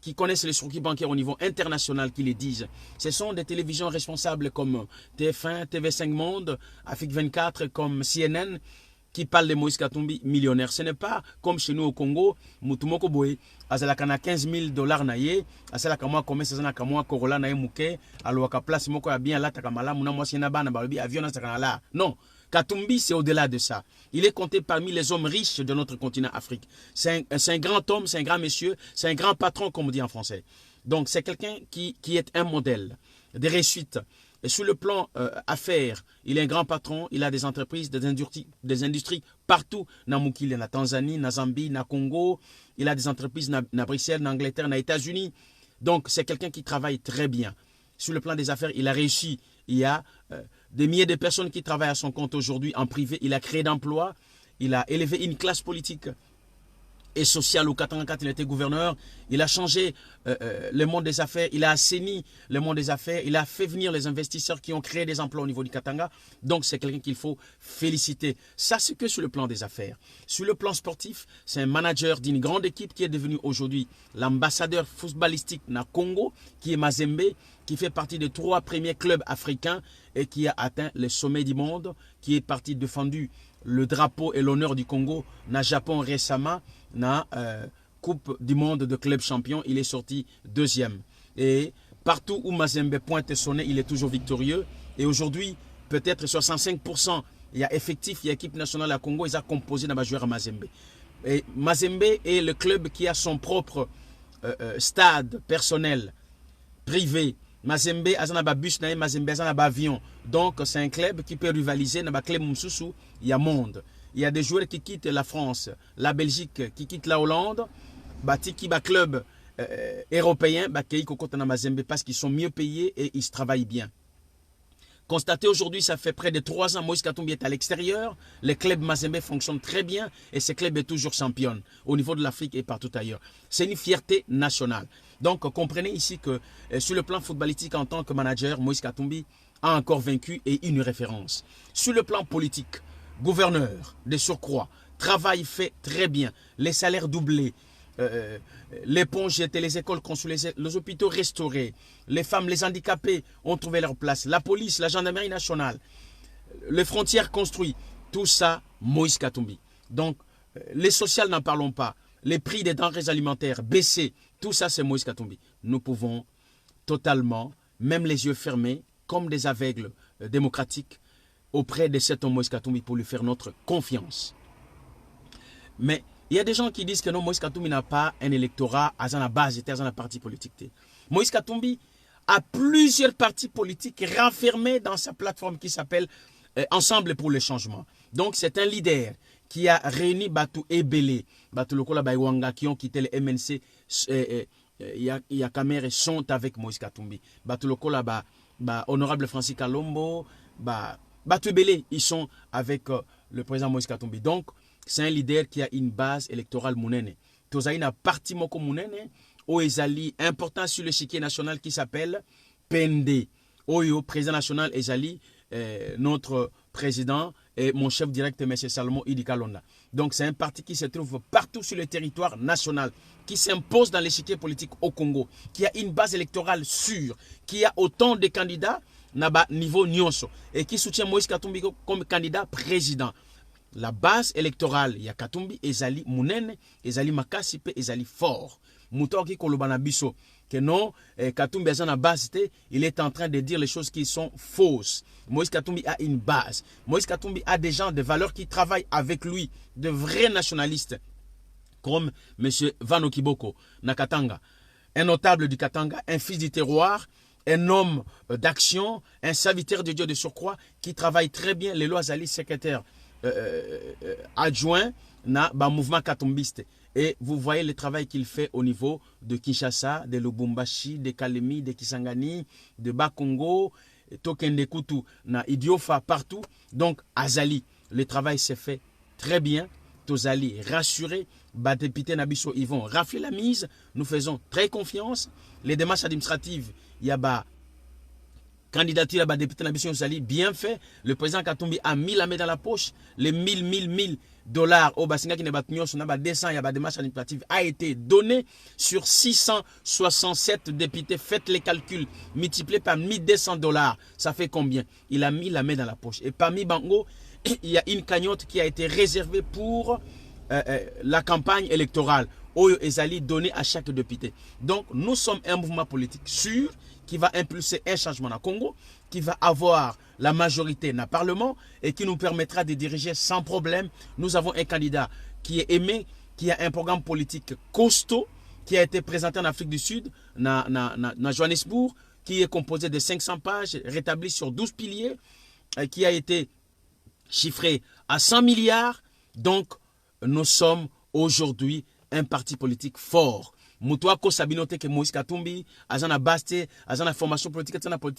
qui connaissent les circuits bancaires au niveau international qui les disent. Ce sont des télévisions responsables comme TF1, TV5 Monde, Afrique 24, comme CNN, qui parle de Moïse Katumbi millionnaire. Ce n'est pas comme chez nous au Congo, Mutumoko Boé, azalakana 15 000 dollars naye, azalaka moi commerce azalaka moi Corolla naye muke, alwaka place moko ya bien là takamala muna moi sina bana balobi avion na takana là. Non, Katumbi c'est au-delà de ça. Il est compté parmi les hommes riches de notre continent Afrique. C'est un grand homme, c'est un grand monsieur, c'est un grand patron comme on dit en français. Donc c'est quelqu'un qui est un modèle de réussite. Et sur le plan affaires, il est un grand patron, il a des entreprises, des industries partout, dans Mukili, na Tanzanie, na Zambie, na Congo, il a des entreprises na Bruxelles, na Angleterre, na États-Unis. Donc c'est quelqu'un qui travaille très bien. Sur le plan des affaires, il a réussi. Il y a des milliers de personnes qui travaillent à son compte aujourd'hui en privé. Il a créé d'emplois, il a élevé une classe politique et social. Au 84, il était gouverneur. Il a changé le monde des affaires. Il a assaini le monde des affaires. Il a fait venir les investisseurs qui ont créé des emplois au niveau du Katanga. Donc, c'est quelqu'un qu'il faut féliciter. Ça, c'est que sur le plan des affaires. Sur le plan sportif, c'est un manager d'une grande équipe qui est devenu aujourd'hui l'ambassadeur footballistique na Congo, qui est Mazembe, qui fait partie des 3 premiers clubs africains et qui a atteint le sommet du monde, qui est parti défendu le drapeau et l'honneur du Congo na Japon récemment, na Coupe du monde de club champion, il est sorti 2e. Et partout où Mazembe pointe son nez, il est toujours victorieux. Et aujourd'hui, peut-être 65%, il y a effectif, il y a équipe nationale à Congo, ils ont composé dans le joueur Mazembe. Et Mazembe est le club qui a son propre stade personnel, privé. Mazembe a un bus, Mazembe a un avion. Donc c'est un club qui peut rivaliser dans le club Moussoussou, il y a monde. Il y a des joueurs qui quittent la France, la Belgique, qui quittent la Hollande, qui ba club européen, qui kokota na Mazembe parce qu'ils sont mieux payés et ils travaillent bien. Constatez aujourd'hui, ça fait près de 3 ans, Moïse Katumbi est à l'extérieur. Le club Mazembe fonctionne très bien et ce club est toujours champion au niveau de l'Afrique et partout ailleurs. C'est une fierté nationale. Donc, comprenez ici que sur le plan footballistique, en tant que manager, Moïse Katumbi a encore vaincu et une référence. Sur le plan politique, gouverneur de surcroît, travail fait très bien, les salaires doublés, les ponts jetés, les écoles construites, les hôpitaux restaurés, les femmes, les handicapés ont trouvé leur place, la police, la gendarmerie nationale, les frontières construites, tout ça, Moïse Katumbi. Donc, les sociales, n'en parlons pas, les prix des denrées alimentaires baissés, tout ça, c'est Moïse Katumbi. Nous pouvons totalement, même les yeux fermés, comme des aveugles démocratiques, auprès de cet homme Moïse Katumbi pour lui faire notre confiance. Mais il y a des gens qui disent que non, Moïse Katumbi n'a pas un électorat à la base, à un parti politique. Moïse Katumbi a plusieurs partis politiques renfermés dans sa plateforme qui s'appelle Ensemble pour le changement. Donc c'est un leader qui a réuni Batu Ebele, Batu Lokola Baïwanga qui ont quitté le MNC, Yakamer sont avec Moïse Katumbi. Batu Lokola Honorable Francis Kalombo, Batu Ebele, ils sont avec le président Moïse Katumbi. Donc, c'est un leader qui a une base électorale mounene. Tozaïna parti moko mounene, Oezali, important sur l'échiquier national qui s'appelle Pende. Oyo, président national, Ezali, notre président et mon chef direct, M. Salomon Idikalonda. Donc c'est un parti qui se trouve partout sur le territoire national, qui s'impose dans l'échiquier politique au Congo, qui a une base électorale sûre, qui a autant de candidats à niveau nyonso et qui soutient Moïse Katumbi comme candidat président. La base électorale, il y a Katumbi, Ezali Mounene, Ezali Makasi, Ezali fort. Moutoki Kolobana Biso, que non, Katumbi a une base, il est en train de dire les choses qui sont fausses. Moïse Katumbi a une base. Moïse Katumbi a des gens de valeur qui travaillent avec lui, de vrais nationalistes, comme M. Vano Kiboko, Nakatanga, un notable du Katanga, un fils du terroir, un homme d'action, un serviteur de Dieu de surcroît, qui travaille très bien, les lois Ali, secrétaire adjoint dans le mouvement katumbiste. Et vous voyez le travail qu'il fait au niveau de Kinshasa, de Lubumbashi, de Kalemi, de Kisangani, de Bakongo, Tokende Kutu, na Idiofa, partout. Donc, Azali, le travail s'est fait très bien. Tozali, rassuré. Bas député Nabiso, ils vont rafler la mise. Nous faisons très confiance. Les démarches administratives, il y a candidature à député Nabiso Tozali, bien fait. Le président Katumbi a mis la main dans la poche. Les 1000 dollars au Basinga qui n'est pas tenu, son abat 200, il y a des démarches administratives a été donné sur 667 députés. Faites les calculs, multiplié par 1200 dollars. Ça fait combien? Il a mis la main dans la poche. Et parmi Bango, il y a une cagnotte qui a été réservée pour la campagne électorale. Oyo Ezali donné à chaque député. Donc, nous sommes un mouvement politique sûr qui va impulser un changement au Congo, qui va avoir la majorité dans le Parlement et qui nous permettra de diriger sans problème. Nous avons un candidat qui est aimé, qui a un programme politique costaud, qui a été présenté en Afrique du Sud, dans Johannesburg, qui est composé de 500 pages, rétabli sur 12 piliers, qui a été chiffré à 100 milliards. Donc, nous sommes aujourd'hui un parti politique fort. Moutouako Sabinote que Moïse Katumbi, Azana Baste, Azana formation politique,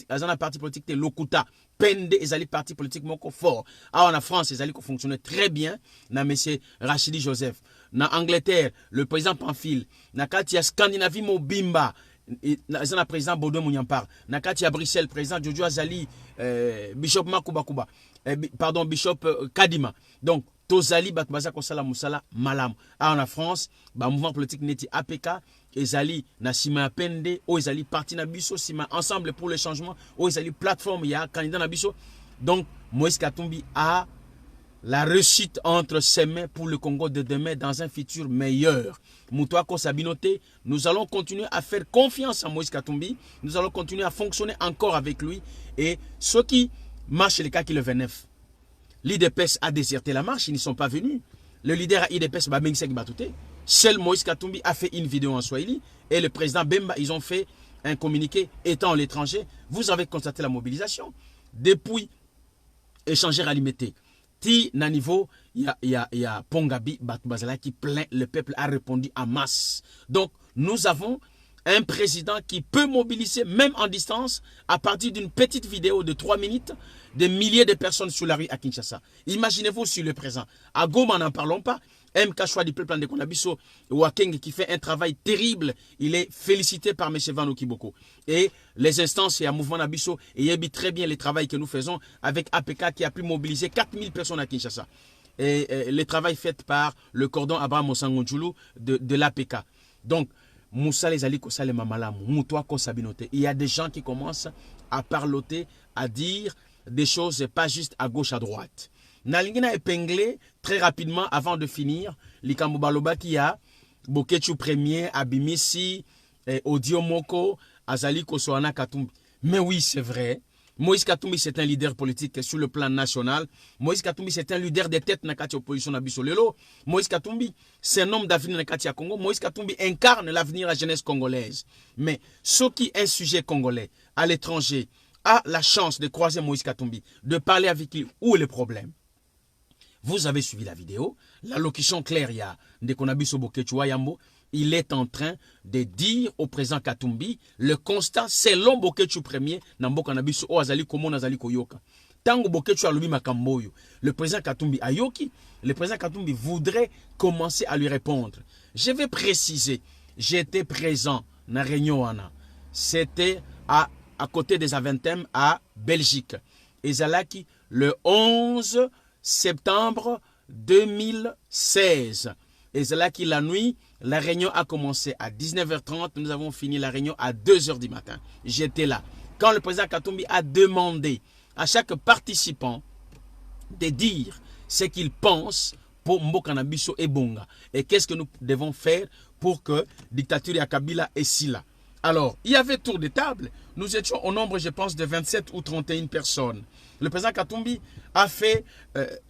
Azana parti politique de Lokuta, Pende, Ezali parti politique moko fort. En France, Ezali qui fonctionnait très bien, na monsieur Rachidi Joseph. Na Angleterre, le président Pamphile, na Katia Scandinavie Mobimba, Azana président Baudouin Mouniampar, na Katia Bruxelles, président Jojo Azali, Bishop Makubakuba, pardon, Bishop Kadima. Donc, Tozali Batbaza Kosala Moussala Malam. En France, le mouvement politique neti APK, Ezali Nasima Pende, ou Ezali Parti Nabiso, Sima Ensemble pour le changement, ou Ezali Plateforme, il y a candidat Nabiso. Donc, Moïse Katumbi a la réussite entre ses mains pour le Congo de demain dans un futur meilleur. Moutouako Sabinote, nous allons continuer à faire confiance à Moïse Katumbi, nous allons continuer à fonctionner encore avec lui. Et ceux qui marchent les cas qui le 29. L'IDPS a déserté la marche, ils n'y sont pas venus. Le leader à IDPS, Babengse Batouté, seul Moïse Katumbi a fait une vidéo en Swahili et le président Bemba, ils ont fait un communiqué étant à l'étranger. Vous avez constaté la mobilisation. Depuis échangeur alimentaire, ti na niveau, il y a Pongabi Batbazala qui plaint, le peuple a répondu en masse. Donc, nous avons un président qui peut mobiliser, même en distance, à partir d'une petite vidéo de 3 minutes, des milliers de personnes sur la rue à Kinshasa. Imaginez-vous sur le présent. À Goma, n'en parlons pas. MK Choix du peuple de Konabiso, Wakeng qui fait un travail terrible. Il est félicité par M. Vano Kiboko. Et les instances et un mouvement Nabiso, et il aime très bien le travail que nous faisons avec APK qui a pu mobiliser 4000 personnes à Kinshasa. Et le travail fait par le cordon Abraham Mosangonjulu de l'APK. Donc, Moussa les Ali Kosale Mamalamu, Moutoua Kosabinote. Il y a des gens qui commencent à parloter, à dire des choses pas juste à gauche, à droite. Nalingina épinglé très rapidement avant de finir. Likambo Baloba qui a Bokechu Premier, Abimisi, Odio Moko, Azali Kosoana Katumbi. Mais oui, c'est vrai. Moïse Katumbi, c'est un leader politique sur le plan national. Moïse Katumbi, c'est un leader des têtes dans l'opposition à Bissolelo. Moïse Katumbi, c'est un homme d'avenir dans le Congo. Moïse Katumbi incarne l'avenir de la jeunesse congolaise. Mais ceux qui un sujet congolais à l'étranger a la chance de croiser Moïse Katumbi, de parler avec lui, où est le problème? Vous avez suivi la vidéo. L'allocution claire, il y a Ndekonabiso Bokechu Yambo. Il est en train de dire au président Katumbi le constat selon Bokechu Premier, Namboka Nabiso Oazali Komo Nazali Koyoka. Tango Bokechu Alubi Makamboyo, le président Katumbi Ayoki, le président Katumbi voudrait commencer à lui répondre. Je vais préciser, j'étais présent dans la réunion. C'était à à côté des Aventem à Belgique. Ezalaki le 11 septembre 2016. Ezalaki la nuit, la réunion a commencé à 19h30, nous avons fini la réunion à 2h du matin. J'étais là. Quand le président Katumbi a demandé à chaque participant de dire ce qu'il pense pour Mbokanabiso et Bonga. Et qu'est-ce que nous devons faire pour que la dictature de Kabila est si là. Alors, il y avait tour de table. Nous étions au nombre, je pense, de 27 ou 31 personnes. Le président Katumbi a fait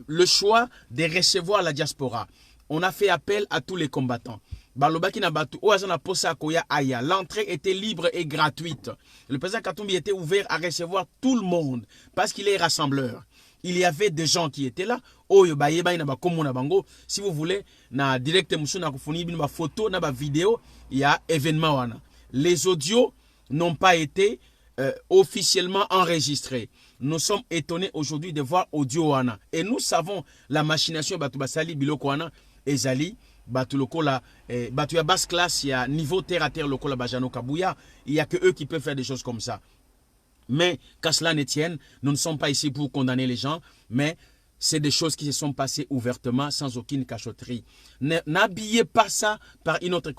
le choix de recevoir la diaspora. On a fait appel à tous les combattants. L'entrée était libre et gratuite. Le président Katumbi était ouvert à recevoir tout le monde parce qu'il est rassembleur. Il y avait des gens qui étaient là. Si vous voulez, na direct na photo, na vidéo, il y a événement. Les audios n'ont pas été officiellement enregistrés. Nous sommes étonnés aujourd'hui de voir audio wana. Et nous savons la machination Batubasali Biloko wana ezali batu lokola batu ya basse classe, il y a niveau terre à terre lokola Bajano Kabouya, il y a que eux qui peuvent faire des choses comme ça. Mais qu'à cela ne tienne, nous ne sommes pas ici pour condamner les gens, mais c'est des choses qui se sont passées ouvertement, sans aucune cachotterie. N'habillez pas ça par une autre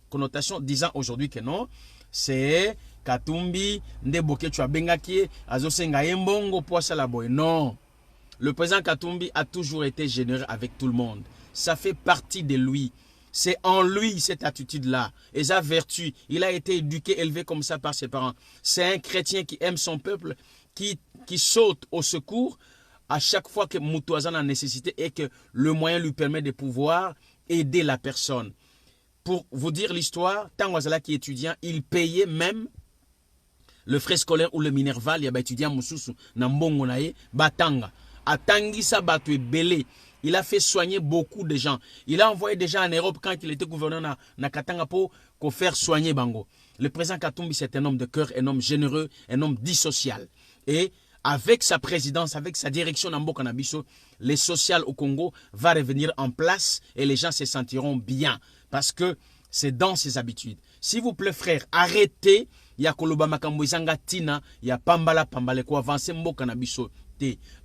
connotation, disant aujourd'hui que non, c'est Katumbi, Ndeboke Chouabengaki, Azosenga Mbongo, Poissalaboy. Non. Le président Katumbi a toujours été généreux avec tout le monde. Ça fait partie de lui. C'est en lui cette attitude-là. Et sa vertu, il a été éduqué, élevé comme ça par ses parents. C'est un chrétien qui aime son peuple, qui saute au secours à chaque fois que Moutouazan a nécessité et que le moyen lui permet de pouvoir aider la personne. Pour vous dire l'histoire, Tangwazala qui est étudiant, il payait même le frais scolaire ou le minerval, il y a étudiant Moussoussou, Nambongo Naye, Batanga. Atangisa Batoué Belé. Il a fait soigner beaucoup de gens. Il a envoyé des gens en Europe quand il était gouverneur na Katanga pour faire soigner Bango. Le président Katumbi, c'est un homme de cœur, un homme généreux, un homme dit social. Et avec sa présidence, avec sa direction Nambo Kanabiso, les social au Congo va revenir en place et les gens se sentiront bien. Parce que c'est dans ses habitudes. S'il vous plaît, frère, arrêtez. Il y a Koloba Makambo Izanga Tina, il y a Pambala Pambale ko avancer Mbo Kanabiso.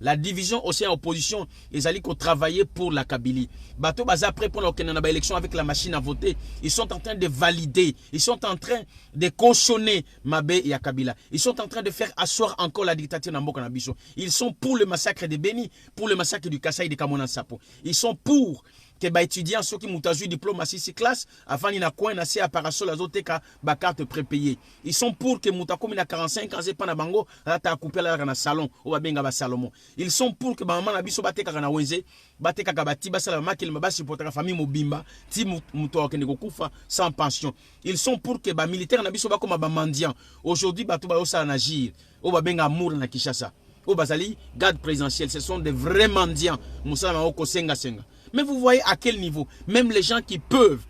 La division aussi en opposition, ils allaient travailler pour la Kabylie. Bateau Baza après pour l'élection avec la machine à voter, ils sont en train de valider, ils sont en train de cautionner Mabé et Kabila. Ils sont en train de faire asseoir encore la dictature Namboka Nabiso. Ils sont pour le massacre de Beni, pour le massacre du Kassai de Kamona Sapo. Ils sont pour que les étudiants ceux qui ont eu diplôme à 6 classes avant ils n'ont coin assez à parasol azote ka ba carte prépayée. Ils sont pour que Moutakomi na 45 ans c'est pas na bango là ta couper là na salon ou ba benga ba Salomon. Ils sont pour que maman na biso bateka na wenze bateka ka bati ba sala makil maba supporter la famille mobimba ti muto ke kufa sans pension. Ils sont pour que ba militaire na biso ba comme ba mendiant. Aujourd'hui bato ba osa na agir ou ba benga amour na Kinshasa. Au Bazali, garde présidentielle, ce sont des vrais mendiants. Moussa Maoko Senga Senga. Mais vous voyez à quel niveau, même les gens qui peuvent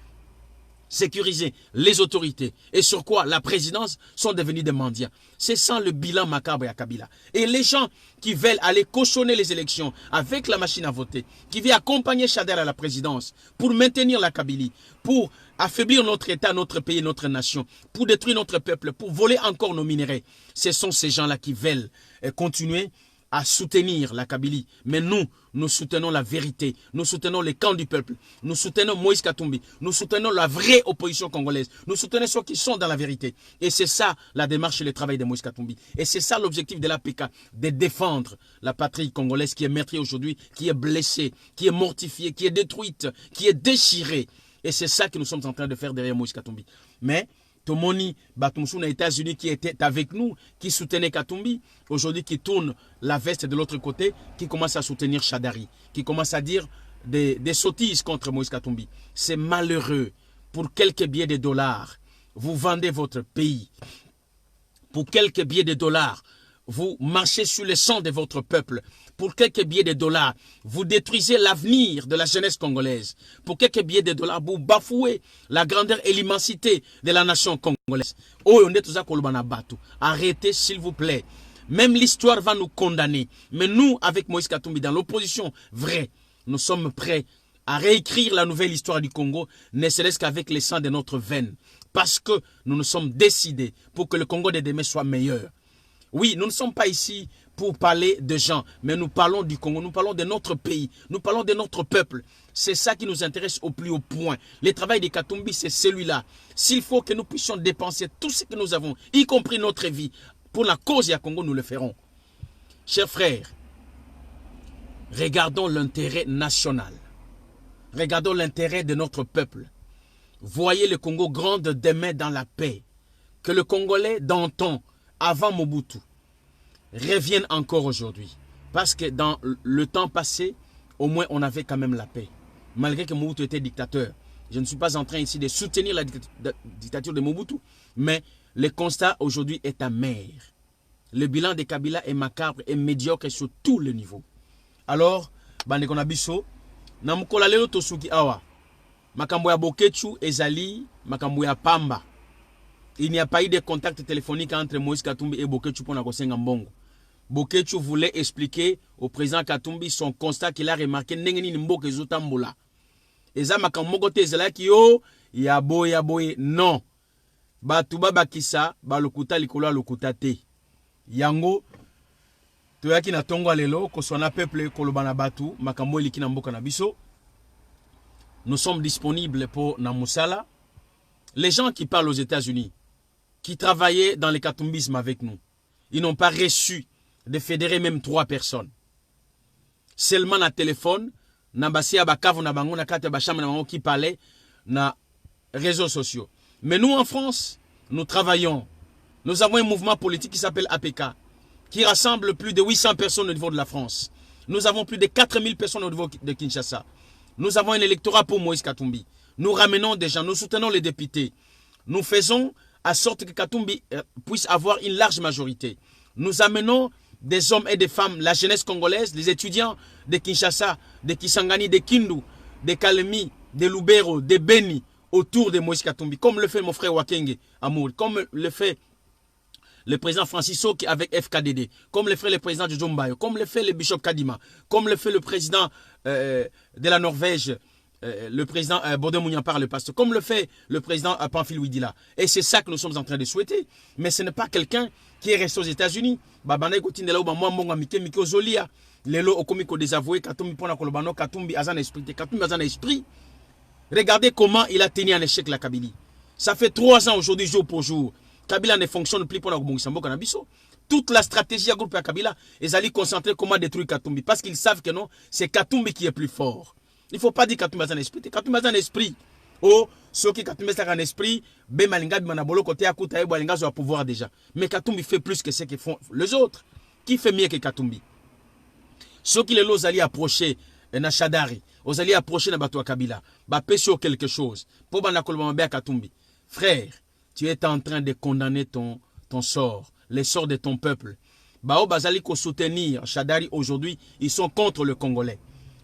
sécuriser les autorités et sur quoi la présidence sont devenus des mendiants. C'est sans le bilan macabre à Kabila. Et les gens qui veulent aller cautionner les élections avec la machine à voter, qui viennent accompagner Chader à la présidence pour maintenir la Kabylie, pour affaiblir notre État, notre pays, notre nation, pour détruire notre peuple, pour voler encore nos minéraux. Ce sont ces gens-là qui veulent continuer à soutenir la Kabylie. Mais nous soutenons la vérité. Nous soutenons les camps du peuple. Nous soutenons Moïse Katumbi. Nous soutenons la vraie opposition congolaise. Nous soutenons ceux qui sont dans la vérité. Et c'est ça la démarche et le travail de Moïse Katumbi. Et c'est ça l'objectif de l'APK, de défendre la patrie congolaise qui est meurtrie aujourd'hui, qui est blessée, qui est mortifiée, qui est détruite, qui est déchirée. Et c'est ça que nous sommes en train de faire derrière Moïse Katumbi. Mais Tomoni Batumsou aux États-Unis qui était avec nous, qui soutenait Katumbi, aujourd'hui qui tourne la veste de l'autre côté, qui commence à soutenir Chadari, qui commence à dire des sottises contre Moïse Katumbi. C'est malheureux. Pour quelques billets de dollars, vous vendez votre pays. Pour quelques billets de dollars, vous marchez sur le sang de votre peuple. Pour quelques billets de dollars, vous détruisez l'avenir de la jeunesse congolaise. Pour quelques billets de dollars, vous bafouez la grandeur et l'immensité de la nation congolaise. Arrêtez, s'il vous plaît. Même l'histoire va nous condamner. Mais nous, avec Moïse Katumbi, dans l'opposition vraie, nous sommes prêts à réécrire la nouvelle histoire du Congo, ne serait-ce qu'avec le sang de notre veine. Parce que nous nous sommes décidés pour que le Congo de demain soit meilleur. Oui, nous ne sommes pas ici pour parler de gens, mais nous parlons du Congo, nous parlons de notre pays, nous parlons de notre peuple. C'est ça qui nous intéresse au plus haut point. Le travail de Katumbi, c'est celui-là. S'il faut que nous puissions dépenser tout ce que nous avons, y compris notre vie, pour la cause du Congo, nous le ferons. Chers frères, regardons l'intérêt national. Regardons l'intérêt de notre peuple. Voyez le Congo grande demain dans la paix. Que le Congolais d'antan, avant Mobutu, revienne encore aujourd'hui. Parce que dans le temps passé, au moins on avait quand même la paix. Malgré que Mobutu était dictateur. Je ne suis pas en train ici de soutenir la dictature de Mobutu. Mais le constat aujourd'hui est amer. Le bilan de Kabila est macabre et médiocre sur tous les niveaux. Alors, bande konabiso, namukola lelo tosuki awa. Makambo ya Bokechu ezali, makambo ya Pamba. Il n'y a pas eu de contact téléphonique entre Moïse Katumbi et Bokechu pour Nakosenga Mbongo. Bokechu voulait expliquer au président Katumbi son constat qu'il a remarqué nengeni nimboke zotambola. Eza makambo kote ezalaki yo ya boye non. Batuba bakisa balokuta likolo lokuta te. Yango toyaki na tongo lelo koswana peuple kolobana batu makambo eliki na mboka na biso. Nous sommes disponibles pour Namusala. Les gens qui parlent aux États-Unis, qui travaillaient dans le katumbisme avec nous, ils n'ont pas reçu de fédérer même 3 personnes. Seulement na téléphone, na basia bakavu na bango na kate bacham na bango qui parlaient na réseaux sociaux. Mais nous en France, nous travaillons. Nous avons un mouvement politique qui s'appelle APK, qui rassemble plus de 800 personnes au niveau de la France. Nous avons plus de 4000 personnes au niveau de Kinshasa. Nous avons un électorat pour Moïse Katumbi. Nous ramenons des gens, nous soutenons les députés. Nous faisons à sorte que Katumbi puisse avoir une large majorité. Nous amenons des hommes et des femmes, la jeunesse congolaise, les étudiants de Kinshasa, de Kisangani, de Kindu, de Kalemi, de Lubero, de Beni, autour de Moïse Katumbi, comme le fait mon frère Wakenge Amour, comme le fait le président Francis Oki avec FKDD, comme le fait le président de Jombayo, comme le fait le bishop Kadima, comme le fait le président de la Norvège, le président Bodé Mouniampar, le pasteur, comme le fait le président Pamphile Ouidila. Et c'est ça que nous sommes en train de souhaiter. Mais ce n'est pas quelqu'un qui est resté aux États-Unis. Regardez comment il a tenu en échec la Kabylie. Ça fait 3 ans aujourd'hui, jour pour jour. Kabila ne fonctionne plus pour la Biso. Toute la stratégie à groupe à Kabila est allée concentrer comment détruire Katumbi. Parce qu'ils savent que non, c'est Katumbi qui est plus fort. Il ne faut pas dire Katumbi a un esprit. Katumbi a un esprit. Oh, ceux qui Katumbi a un esprit, Ben Malinga, Manabolo, côté à côté, Balinga, ont pouvoir déjà. Mais Katumbi fait plus que ce que font les autres. Qui fait mieux que Katumbi? Ceux qui les allaient approcher, Nachadari, aux alliés approcher na Batou Kabila, bah sur quelque chose. Pour Banakolombe Katumbi. Frère, tu es en train de condamner ton sort, les sorts de ton peuple. Bao Bazali ko soutenir Chadari aujourd'hui, ils sont contre le Congolais.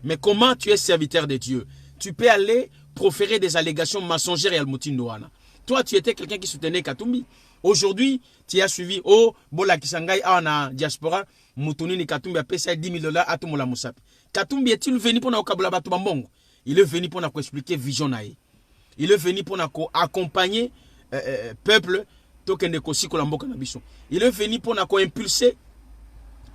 Mais comment tu es serviteur de Dieu? Tu peux aller proférer des allégations mensongères et Almoutindoana. Toi, tu étais quelqu'un qui soutenait Katumbi. Aujourd'hui, tu as suivi, oh, Bola Kisangai, en diaspora, Moutouni Katumbi a payé $10,000 à tout le monde. Katumbi est-il venu pour nous accompagner? Il est venu pour nous expliquer vision. Il est venu pour nous accompagner peuple. Il est venu pour nous impulser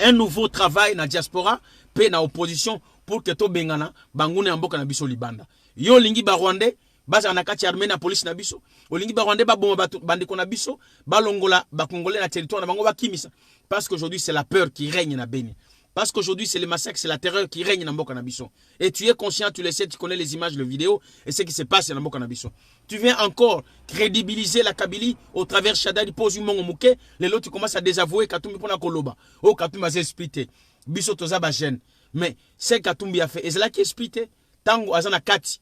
un nouveau travail dans la diaspora, dans l'opposition, pour que tout bengana bangoune en boka na biso libanda. Yo lingi ba Rwandais, baza na kati armée na police na biso. O lingi ba Rwandais ba bomba bande ko na biso, ba longola ba congolais na territoire na bango ba kimisa. Parce qu'aujourd'hui c'est la peur qui règne na Beni. Parce qu'aujourd'hui c'est le massacre, c'est la terreur qui règne na mboka na biso. Et tu es conscient, tu le sais, tu connais les images, les vidéos et ce qui se passe na mboka na biso. Tu viens encore crédibiliser la Kabylie au travers Chadari pose mongo muke, les lots tu commences à désavouer Katumbi pona koloba. Oh Katumbi a expliqué. Biso toza ba jeune. Mais ce que Katumbi a fait, et c'est là qui explique, tango azana kati.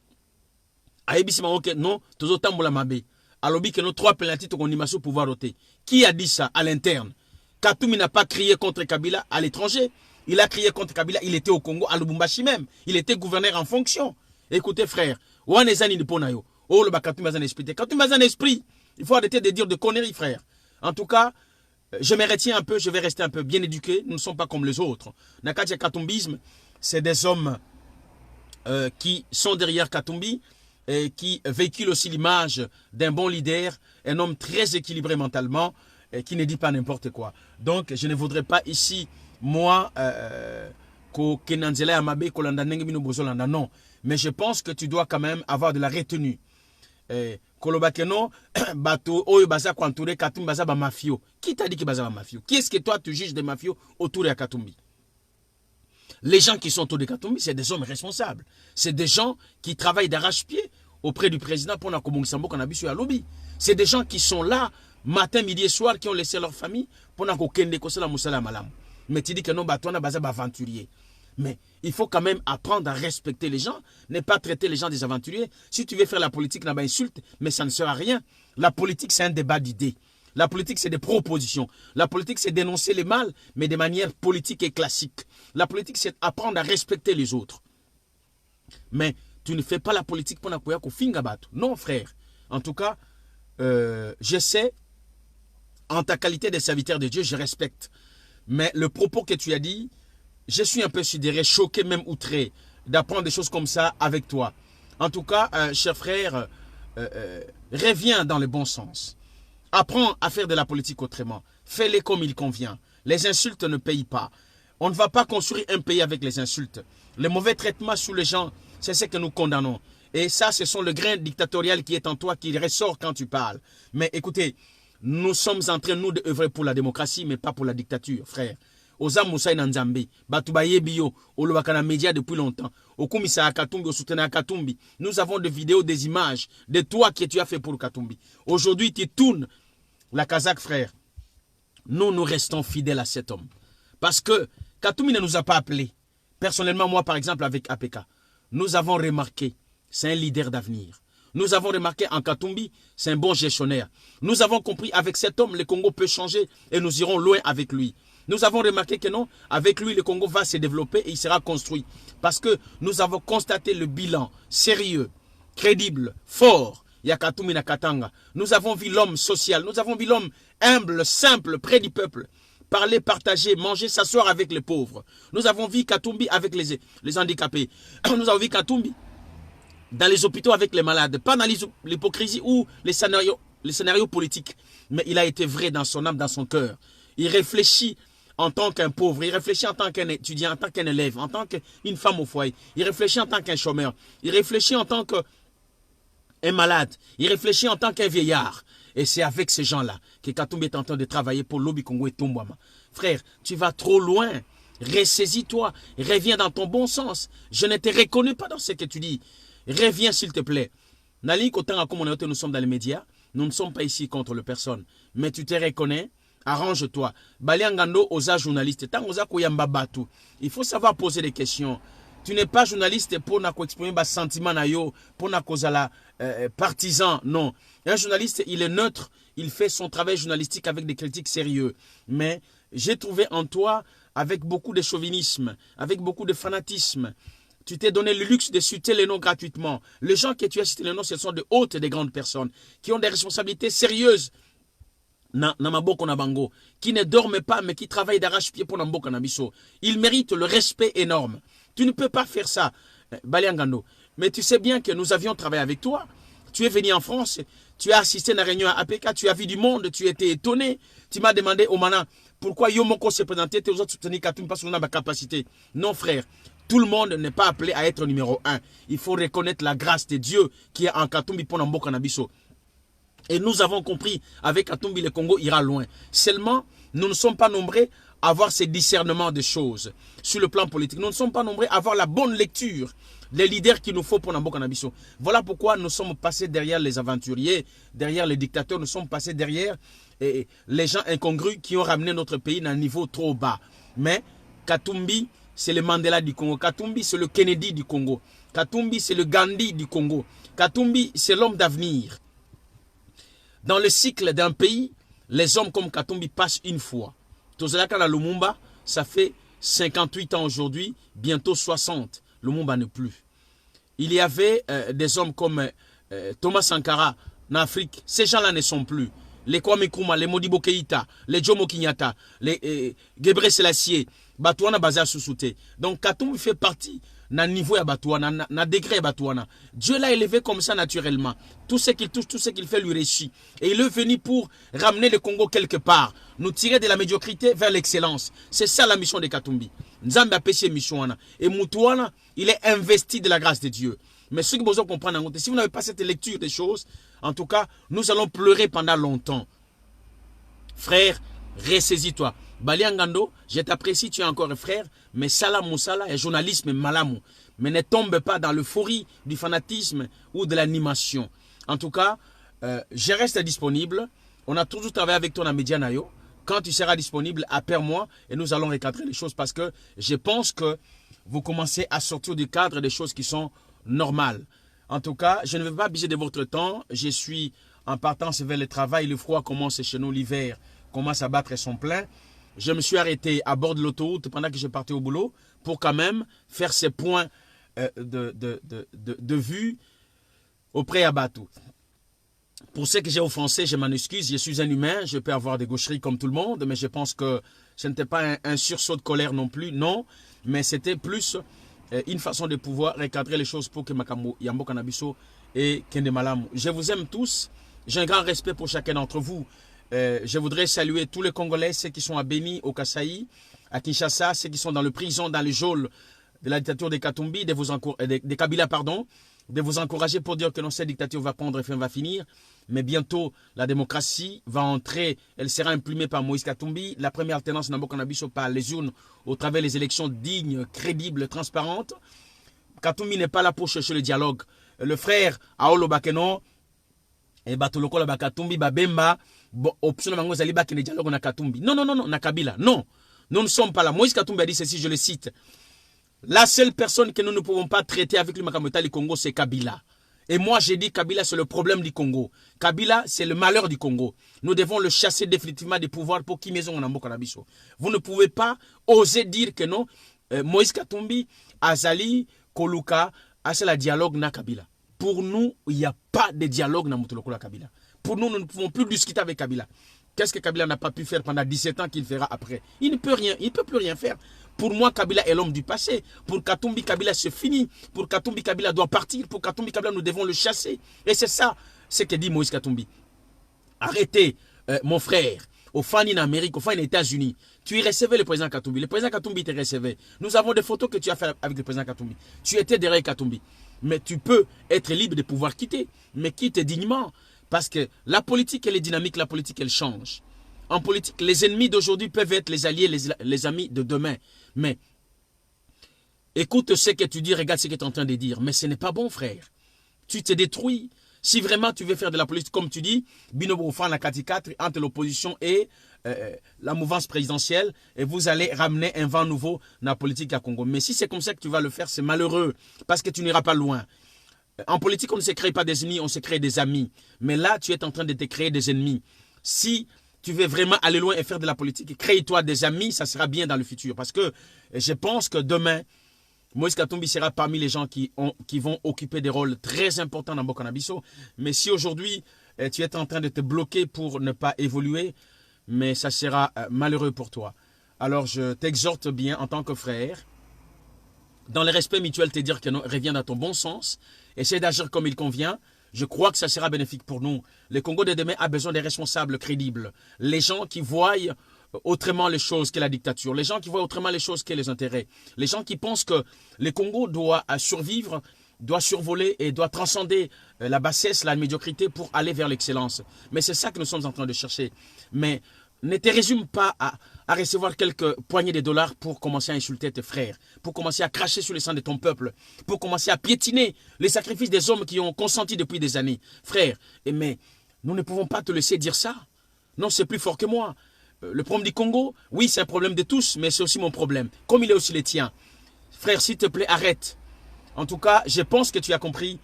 Aïbisi maroke, non, tozo tambola mabe. Alobi que nos 3 pénalties qu'on y maso pouvoir voter. Qui a dit ça à l'interne? Katumbi n'a pas crié contre Kabila à l'étranger. Il a crié contre Kabila, il était au Congo, à Lubumbashi même. Il était gouverneur en fonction. Écoutez frère, Wanezani Niponayo. Oh le Katumbi a un esprit. Katumbi a un esprit. Il faut arrêter de dire de conneries frère. En tout cas, je me retiens un peu, je vais rester un peu bien éduqué. Nous ne sommes pas comme les autres. Nakatia Katumbisme, c'est des hommes qui sont derrière Katumbi et qui véhiculent aussi l'image d'un bon leader, un homme très équilibré mentalement qui ne dit pas n'importe quoi. Donc, je ne voudrais pas ici, moi, non. Mais je pense que tu dois quand même avoir de la retenue. Kolobakeno, bato, oyo baza kwantouré Katumbi baza ba mafio. Qui t'a dit que baza ba mafio? Qui est-ce que toi tu juges des mafios autour de Katumbi? Les gens qui sont autour de Katumbi, c'est des hommes responsables. C'est des gens qui travaillent d'arrache-pied auprès du président pour Nakomongisambo Kanabisu à lobby. C'est des gens qui sont là matin, midi et soir, qui ont laissé leur famille pour Nakokende Kosala Moussala Malam. Mais tu dis que non, Batouana baza ba aventurier. Mais il faut quand même apprendre à respecter les gens, ne pas traiter les gens des aventuriers. Si tu veux faire la politique, n'a pas insulte, mais ça ne sert à rien. La politique, c'est un débat d'idées. La politique, c'est des propositions. La politique, c'est dénoncer les mal, mais de manière politique et classique. La politique, c'est apprendre à respecter les autres. Mais tu ne fais pas la politique pour n'akoya ko fingabato. Non, frère. En tout cas, je sais, en ta qualité de serviteur de Dieu, je respecte. Mais le propos que tu as dit, je suis un peu sidéré, choqué, même outré d'apprendre des choses comme ça avec toi. En tout cas, cher frère, reviens dans le bon sens. Apprends à faire de la politique autrement. Fais-les comme il convient. Les insultes ne payent pas. On ne va pas construire un pays avec les insultes. Le mauvais traitement sous les gens, c'est ce que nous condamnons. Et ça, ce sont le grain dictatorial qui est en toi, qui ressort quand tu parles. Mais écoutez, nous sommes en train, nous, d'œuvrer pour la démocratie, mais pas pour la dictature, frère. Oza Moussa Nzambe, Batubaye Bio, Olowakana Média depuis longtemps. Okumisa Katumbi, Osutena Katumbi. Nous avons des vidéos, des images de toi que tu as fait pour Katumbi. Aujourd'hui, tu tournes la Kazakh, frère. Nous restons fidèles à cet homme. Parce que Katumbi ne nous a pas appelés. Personnellement, moi, par exemple, avec APK, nous avons remarqué, c'est un leader d'avenir. Nous avons remarqué en Katumbi, c'est un bon gestionnaire. Nous avons compris, avec cet homme, le Congo peut changer et nous irons loin avec lui. Nous avons remarqué que non, avec lui, le Congo va se développer et il sera construit. Parce que nous avons constaté le bilan sérieux, crédible, fort. Yakatumi Nakatanga. Nous avons vu l'homme social, nous avons vu l'homme humble, simple, près du peuple. Parler, partager, manger, s'asseoir avec les pauvres. Nous avons vu Katumbi avec les handicapés. Nous avons vu Katumbi dans les hôpitaux avec les malades. Pas dans l'hypocrisie ou les scénarios politiques. Mais il a été vrai dans son âme, dans son cœur. Il réfléchit en tant qu'un pauvre, il réfléchit en tant qu'un étudiant, en tant qu'un élève, en tant qu'une femme au foyer. Il réfléchit en tant qu'un chômeur. Il réfléchit en tant qu'un malade. Il réfléchit en tant qu'un vieillard. Et c'est avec ces gens-là que Katumbi est en train de travailler pour Lobby Congo et Tombouama. Frère, tu vas trop loin. Ressaisis-toi. Reviens dans ton bon sens. Je ne te reconnais pas dans ce que tu dis. Reviens s'il te plaît. Nali, nous sommes dans les médias. Nous ne sommes pas ici contre les personnes. Mais tu te reconnais. Arrange-toi. Baliangando osa journaliste. Il faut savoir poser des questions. Tu n'es pas journaliste pour exprimer des sentiments pour partisan. Non. Un journaliste, il est neutre. Il fait son travail journalistique avec des critiques sérieux. Mais j'ai trouvé en toi, avec beaucoup de chauvinisme, avec beaucoup de fanatisme, tu t'es donné le luxe de citer les noms gratuitement. Les gens que tu as cités les noms, ce sont de hautes et de grandes personnes qui ont des responsabilités sérieuses. Qui ne dorment pas mais qui travaillent d'arrache-pied pour Namboka Nabiso. Ils méritent le respect énorme. Tu ne peux pas faire ça, Baliangando. Mais tu sais bien que nous avions travaillé avec toi. Tu es venu en France, tu as assisté à la réunion à APK, tu as vu du monde, tu étais étonné. Tu m'as demandé, Omana, pourquoi Yomoko s'est présenté, tes autres soutenir Katumbi parce qu'on a ma capacité. Non, frère. Tout le monde n'est pas appelé à être numéro 1. Il faut reconnaître la grâce de Dieu qui est en Katumbi pour Namboka Nabiso. Et nous avons compris, avec Katumbi, le Congo ira loin. Seulement, nous ne sommes pas nombreux à avoir ces discernements de choses sur le plan politique. Nous ne sommes pas nombreux à avoir la bonne lecture des leaders qu'il nous faut pour Namboka Nabiso. Voilà pourquoi nous sommes passés derrière les aventuriers, derrière les dictateurs, nous sommes passés derrière les gens incongrus qui ont ramené notre pays à un niveau trop bas. Mais Katumbi, c'est le Mandela du Congo. Katumbi, c'est le Kennedy du Congo. Katumbi, c'est le Gandhi du Congo. Katumbi, c'est l'homme d'avenir. Dans le cycle d'un pays, les hommes comme Katumbi passent une fois. Tozalaka na Lumumba, ça fait 58 ans aujourd'hui, bientôt 60. Lumumba n'est plus. Il y avait des hommes comme Thomas Sankara en Afrique. Ces gens-là ne sont plus. Les Kwame Nkrumah, les Modibo Keïta, les Jomo Kenyatta, les Gebre Selassie, Batouana baza sous-souté. Donc Katumbi fait partie na niveau ya Batouana, na degré Batouana. Dieu l'a élevé comme ça naturellement. Tout ce qu'il touche, tout ce qu'il fait lui réussit. Et il est venu pour ramener le Congo quelque part, nous tirer de la médiocrité vers l'excellence. C'est ça la mission de Katumbi. Nzambe a péché mission. Et Moutouana, il est investi de la grâce de Dieu. Mais ce que vous devez comprendre, si vous n'avez pas cette lecture des choses, en tout cas, nous allons pleurer pendant longtemps. Frère, ressaisis-toi. Baliangando, je t'apprécie, tu es encore un frère, mais salam moussala et journalisme malamou. Mais ne tombe pas dans l'euphorie du fanatisme ou de l'animation. En tout cas, je reste disponible. On a toujours travaillé avec toi dans Medianayo. Quand tu seras disponible, appelle-moi et nous allons recadrer les choses parce que je pense que vous commencez à sortir du cadre des choses qui sont normales. En tout cas, je ne vais pas abuser de votre temps. Je suis en partance vers le travail. Le froid commence chez nous, l'hiver commence à battre son plein. Je me suis arrêté à bord de l'autoroute pendant que je partais au boulot pour quand même faire ces points de vue auprès à Batou. Pour ce que j'ai offensé, je m'en excuse. Je suis un humain, je peux avoir des gaucheries comme tout le monde, mais je pense que ce n'était pas un sursaut de colère non plus, non. Mais c'était plus une façon de pouvoir recadrer les choses pour que Makambo Yambo Kanabiso et Kende Malamu. Je vous aime tous. J'ai un grand respect pour chacun d'entre vous. Je voudrais saluer tous les Congolais, ceux qui sont à Beni, au Kasaï, à Kinshasa, ceux qui sont dans le prison, dans les geôles de la dictature des Katumbi, des Kabila, pardon, de vous encourager pour dire que non, cette dictature va prendre fin, va finir. Mais bientôt, la démocratie va entrer, elle sera imprimée par Moïse Katumbi. La première alternance Nambo Kanabiso par les urnes au travers des élections dignes, crédibles, transparentes. Katumbi n'est pas là pour chercher le dialogue. Le frère Aolo Bakeno, et Batoloko la Bakatumbi, Babemba, option mango zali bakene dialogue na Katumbi. Non, non, non, non, na Kabila. Non, nous ne sommes pas là. Moïse Katumbi a dit ceci, je le cite. La seule personne que nous ne pouvons pas traiter avec le Makamota du Congo, c'est Kabila. Et moi, j'ai dit Kabila, c'est le problème du Congo. Kabila, c'est le malheur du Congo. Nous devons le chasser définitivement des pouvoirs pour qui maison en Kanabiso. Vous ne pouvez pas oser dire que non, Moïse Katumbi, Azali, Koluka, c'est la dialogue na Kabila. Pour nous, il n'y a pas de dialogue na Mutolokola Kabila. Pour nous, nous ne pouvons plus discuter avec Kabila. Qu'est-ce que Kabila n'a pas pu faire pendant 17 ans qu'il fera après? Il ne peut rien, il ne peut plus rien faire. Pour moi, Kabila est l'homme du passé. Pour Katumbi, Kabila, c'est fini. Pour Katumbi, Kabila doit partir. Pour Katumbi, Kabila, nous devons le chasser. Et c'est ça, ce que dit Moïse Katumbi. Arrêtez, mon frère, au fan en Amérique, au fan aux États-Unis. Tu y recevais le président Katumbi. Le président Katumbi te recevait. Nous avons des photos que tu as fait avec le président Katumbi. Tu étais derrière Katumbi. Mais tu peux être libre de pouvoir quitter. Mais quitte dignement. Parce que la politique, elle est dynamique, la politique, elle change. En politique, les ennemis d'aujourd'hui peuvent être les alliés, les amis de demain. Mais écoute ce que tu dis, regarde ce que tu es en train de dire. Mais ce n'est pas bon, frère. Tu te détruis. Si vraiment tu veux faire de la politique, comme tu dis, Binobo Fan la 4 entre l'opposition et la mouvance présidentielle, et vous allez ramener un vent nouveau dans la politique à Congo. Mais si c'est comme ça que tu vas le faire, c'est malheureux, parce que tu n'iras pas loin. En politique, on ne se crée pas des ennemis, on se crée des amis. Mais là, tu es en train de te créer des ennemis. Si tu veux vraiment aller loin et faire de la politique, crée-toi des amis, ça sera bien dans le futur. Parce que je pense que demain, Moïse Katumbi sera parmi les gens qui vont occuper des rôles très importants dans Bokanabiso. Mais si aujourd'hui, tu es en train de te bloquer pour ne pas évoluer, mais ça sera malheureux pour toi. Alors, je t'exhorte bien en tant que frère, dans le respect mutuel, te dire que non, reviens dans ton bon sens, essaie d'agir comme il convient. Je crois que ça sera bénéfique pour nous. Le Congo de demain a besoin des responsables crédibles. Les gens qui voient autrement les choses que la dictature. Les gens qui voient autrement les choses que les intérêts. Les gens qui pensent que le Congo doit survivre, doit survoler et doit transcender la bassesse, la médiocrité pour aller vers l'excellence. Mais c'est ça que nous sommes en train de chercher. Mais ne te résume pas à recevoir quelques poignées de dollars pour commencer à insulter tes frères, pour commencer à cracher sur le sang de ton peuple, pour commencer à piétiner les sacrifices des hommes qui ont consenti depuis des années. Frère, mais nous ne pouvons pas te laisser dire ça. Non, c'est plus fort que moi. Le problème du Congo, oui, c'est un problème de tous, mais c'est aussi mon problème, comme il est aussi le tien. Frère, s'il te plaît, arrête. En tout cas, je pense que tu as compris.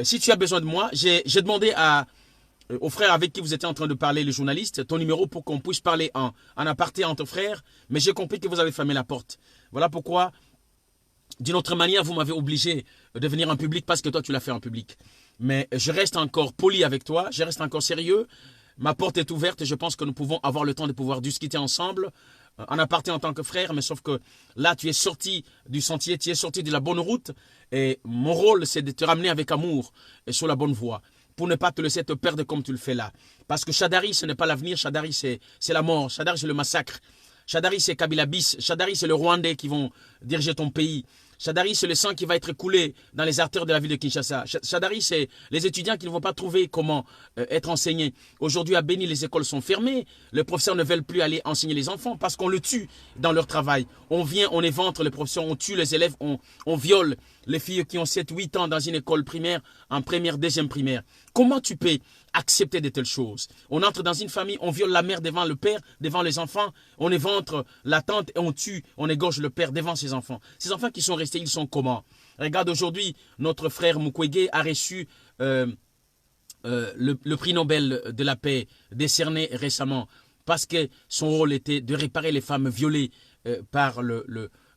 Si tu as besoin de moi, j'ai demandé au frère avec qui vous étiez en train de parler, le journaliste, ton numéro pour qu'on puisse parler en aparté entre frères, mais j'ai compris que vous avez fermé la porte. Voilà pourquoi, d'une autre manière, vous m'avez obligé de venir en public parce que toi, tu l'as fait en public. Mais je reste encore poli avec toi, je reste encore sérieux. Ma porte est ouverte et je pense que nous pouvons avoir le temps de pouvoir discuter ensemble en aparté en tant que frère, mais sauf que là, tu es sorti du sentier, tu es sorti de la bonne route. Et mon rôle, c'est de te ramener avec amour et sur la bonne voie, pour ne pas te laisser te perdre comme tu le fais là. Parce que Shadari, ce n'est pas l'avenir, Shadari, c'est la mort, Shadari, c'est le massacre. Shadari, c'est Kabila bis, Shadari, c'est le Rwandais qui vont diriger ton pays. Shadari, c'est le sang qui va être coulé dans les artères de la ville de Kinshasa. Shadari, c'est les étudiants qui ne vont pas trouver comment être enseignés. Aujourd'hui, à Béni, les écoles sont fermées. Les professeurs ne veulent plus aller enseigner les enfants parce qu'on le tue dans leur travail. On vient, on éventre les professeurs, on tue les élèves, on viole les filles qui ont 7, 8 ans dans une école primaire, en première, deuxième primaire. Comment tu peux accepter de telles choses? On entre dans une famille, on viole la mère devant le père, devant les enfants, on éventre la tante et on tue, on égorge le père devant ses enfants. Ces enfants qui sont restés, ils sont comment? Regarde, aujourd'hui, notre frère Mukwege a reçu le prix Nobel de la paix décerné récemment parce que son rôle était de réparer les femmes violées par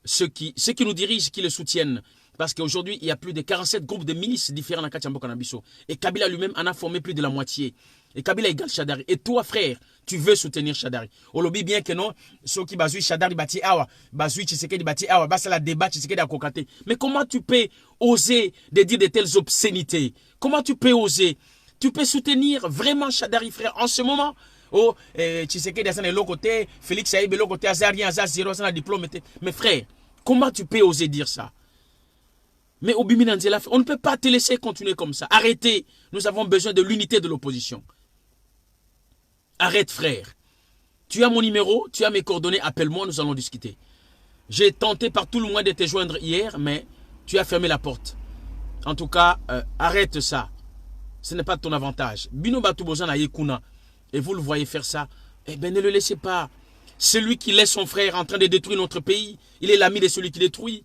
ceux qui nous dirigent, qui le soutiennent. Parce qu'aujourd'hui, il y a plus de 47 groupes de milices différents dans Katiambo Kanabiso. Et Kabila lui-même en a formé plus de la moitié. Et Kabila égale Shadari. Et toi, frère, tu veux soutenir Shadari. On lobby bien que non, ceux qui bazoui Shadari bati awa, bazoui Tshisekedi bati awa, basa la débat Tshisekedi à kokate. Mais comment tu peux oser de dire de telles obscénités? Comment tu peux oser? Tu peux soutenir vraiment Shadari, frère, en ce moment? Oh, Tshisekedi a l'autre côté, Félix Aïbe l'autre côté, Azarien, Azar, zéro, sans la diplôme. Mais frère, comment tu peux oser dire ça? Mais au Biminanzela, on ne peut pas te laisser continuer comme ça. Arrêtez. Nous avons besoin de l'unité de l'opposition. Arrête, frère. Tu as mon numéro, tu as mes coordonnées, appelle-moi, nous allons discuter. J'ai tenté par tout le moins de te joindre hier, mais tu as fermé la porte. En tout cas, arrête ça. Ce n'est pas de ton avantage. Bino Batubozan a Yekuna, et vous le voyez faire ça, eh bien ne le laissez pas. Celui qui laisse son frère en train de détruire notre pays, il est l'ami de celui qui détruit.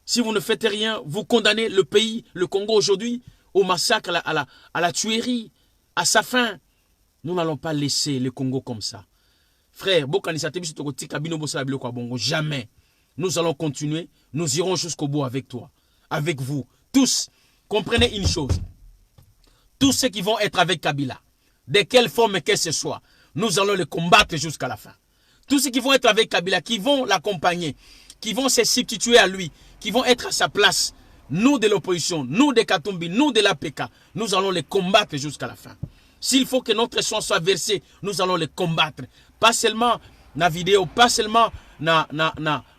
Si vous ne faites rien, vous condamnez le pays, le Congo aujourd'hui, au massacre, à la tuerie, à sa fin. Nous n'allons pas laisser le Congo comme ça. Frère, jamais. Nous allons continuer, nous irons jusqu'au bout avec toi, avec vous. Tous, comprenez une chose. Tous ceux qui vont être avec Kabila, de quelle forme que ce soit, nous allons les combattre jusqu'à la fin. Tous ceux qui vont être avec Kabila, qui vont l'accompagner, qui vont se substituer à lui, qui vont être à sa place, nous de l'opposition, nous de Katumbi, nous de l'APK, nous allons les combattre jusqu'à la fin. S'il faut que notre sang soit versé, nous allons les combattre. Pas seulement dans la vidéo, pas seulement dans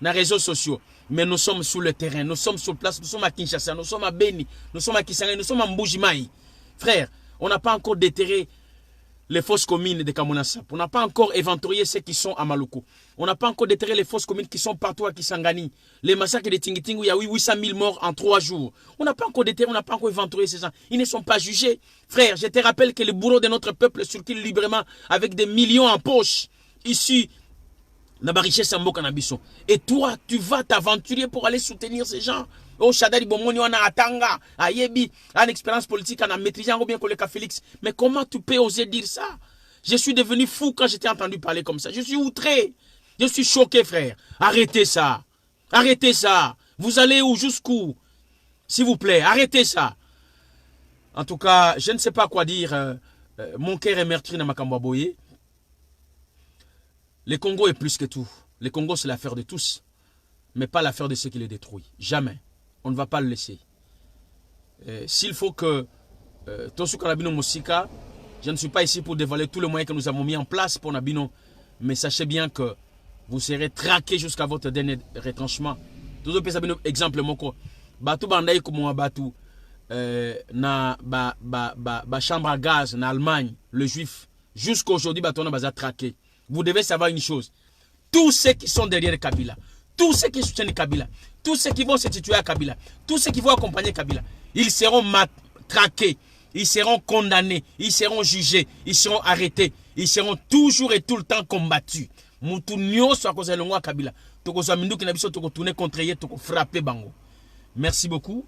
les réseaux sociaux, mais nous sommes sur le terrain, nous sommes sur place, nous sommes à Kinshasa, nous sommes à Beni, nous sommes à Kisangani, nous sommes à Mbujimaï. Frère, on n'a pas encore déterré les fausses communes de Kamonassa. On n'a pas encore éventorié ceux qui sont à Maluku. On n'a pas encore déterré les fausses communes qui sont partout à Kisangani. Les massacres de Tingiting où il y a 800 000 morts en 3 jours. On n'a pas encore déterré, on n'a pas encore éventorié ces gens. Ils ne sont pas jugés. Frère, je te rappelle que les bourreaux de notre peuple circulent librement avec des millions en poche. Ici, la richesse en Bokanabiso. Et toi, tu vas t'aventurer pour aller soutenir ces gens. Oh, Shadari Bomoni, on a Atanga, Ayebi, une expérience politique, on a maîtrisé un bien que le Félix. Mais comment tu peux oser dire ça? Je suis devenu fou quand j'étais entendu parler comme ça. Je suis outré. Je suis choqué, frère. Arrêtez ça. Arrêtez ça. Vous allez où? Jusqu'où? S'il vous plaît, arrêtez ça. En tout cas, je ne sais pas quoi dire. Mon cœur est meurtri dans ma Boye. Le Congo est plus que tout. Le Congo, c'est l'affaire de tous. Mais pas l'affaire de ceux qui les détruisent. Jamais. On ne va pas le laisser. S'il faut que Tosu Kalabino Mosika, je ne suis pas ici pour dévoiler tous les moyens que nous avons mis en place pour Nabino, mais sachez bien que vous serez traqués jusqu'à votre dernier retranchement. Toujours exemple moko. Batu bandai comme batu na chambre à gaz en Allemagne, le juif, jusqu'à aujourd'hui batona baza traqué. Vous devez savoir une chose. Tous ceux qui sont derrière Kabila, tous ceux qui soutiennent Kabila, tous ceux qui vont se situer à Kabila, tous ceux qui vont accompagner Kabila, ils seront traqués, ils seront condamnés, ils seront jugés, ils seront arrêtés, ils seront toujours et tout le temps combattus. Merci beaucoup.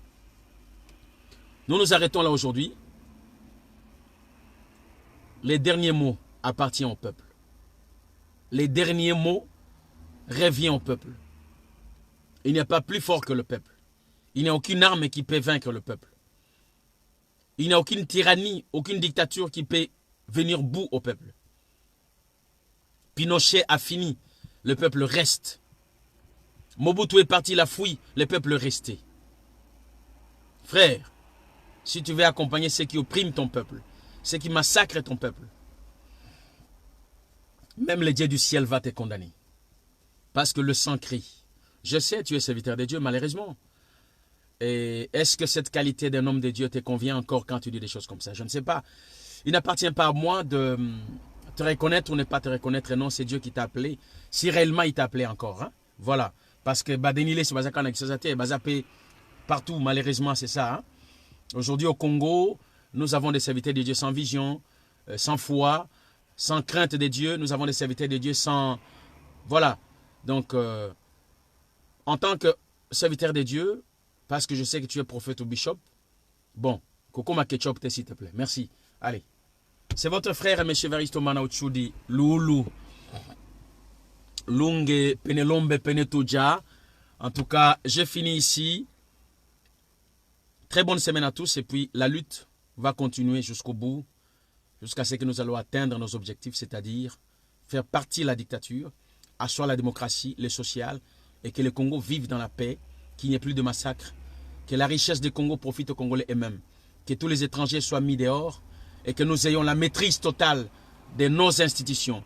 Nous nous arrêtons là aujourd'hui. Les derniers mots appartiennent au peuple. Les derniers mots reviennent au peuple. Il n'y a pas plus fort que le peuple. Il n'y a aucune arme qui peut vaincre le peuple. Il n'y a aucune tyrannie, aucune dictature qui peut venir bout au peuple. Pinochet a fini le peuple reste. Mobutu est parti, il a fui, le peuple est resté. Frère, si tu veux accompagner ceux qui oppriment ton peuple, ceux qui massacrent ton peuple, même le Dieu du ciel va te condamner. Parce que le sang crie. Je sais, tu es serviteur de Dieu, malheureusement. Et est-ce que cette qualité d'un homme de Dieu te convient encore quand tu dis des choses comme ça? Je ne sais pas. Il n'appartient pas à moi de te reconnaître ou ne pas te reconnaître. Non, c'est Dieu qui t'a appelé. Si réellement il t'a appelé encore. Hein? Voilà. Parce que Badenile, c'est Bazapé partout, malheureusement, c'est ça. Hein? Aujourd'hui, au Congo, nous avons des serviteurs de Dieu sans vision, sans foi, sans crainte de Dieu. Nous avons des serviteurs de Dieu sans... Voilà. Donc, en tant que serviteur de Dieu, parce que je sais que tu es prophète ou bishop, bon, Coco Maketchop, s'il te plaît. Merci. Allez. C'est votre frère, M. Varisto Manauchudi, Loulou, Lunge, Penelombe, Penetuja. En tout cas, j'ai fini ici. Très bonne semaine à tous. Et puis, la lutte va continuer jusqu'au bout, jusqu'à ce que nous allons atteindre nos objectifs, c'est-à-dire faire partie de la dictature, asseoir la démocratie, le social, et que le Congo vive dans la paix, qu'il n'y ait plus de massacres, que la richesse du Congo profite aux Congolais eux-mêmes, que tous les étrangers soient mis dehors, et que nous ayons la maîtrise totale de nos institutions.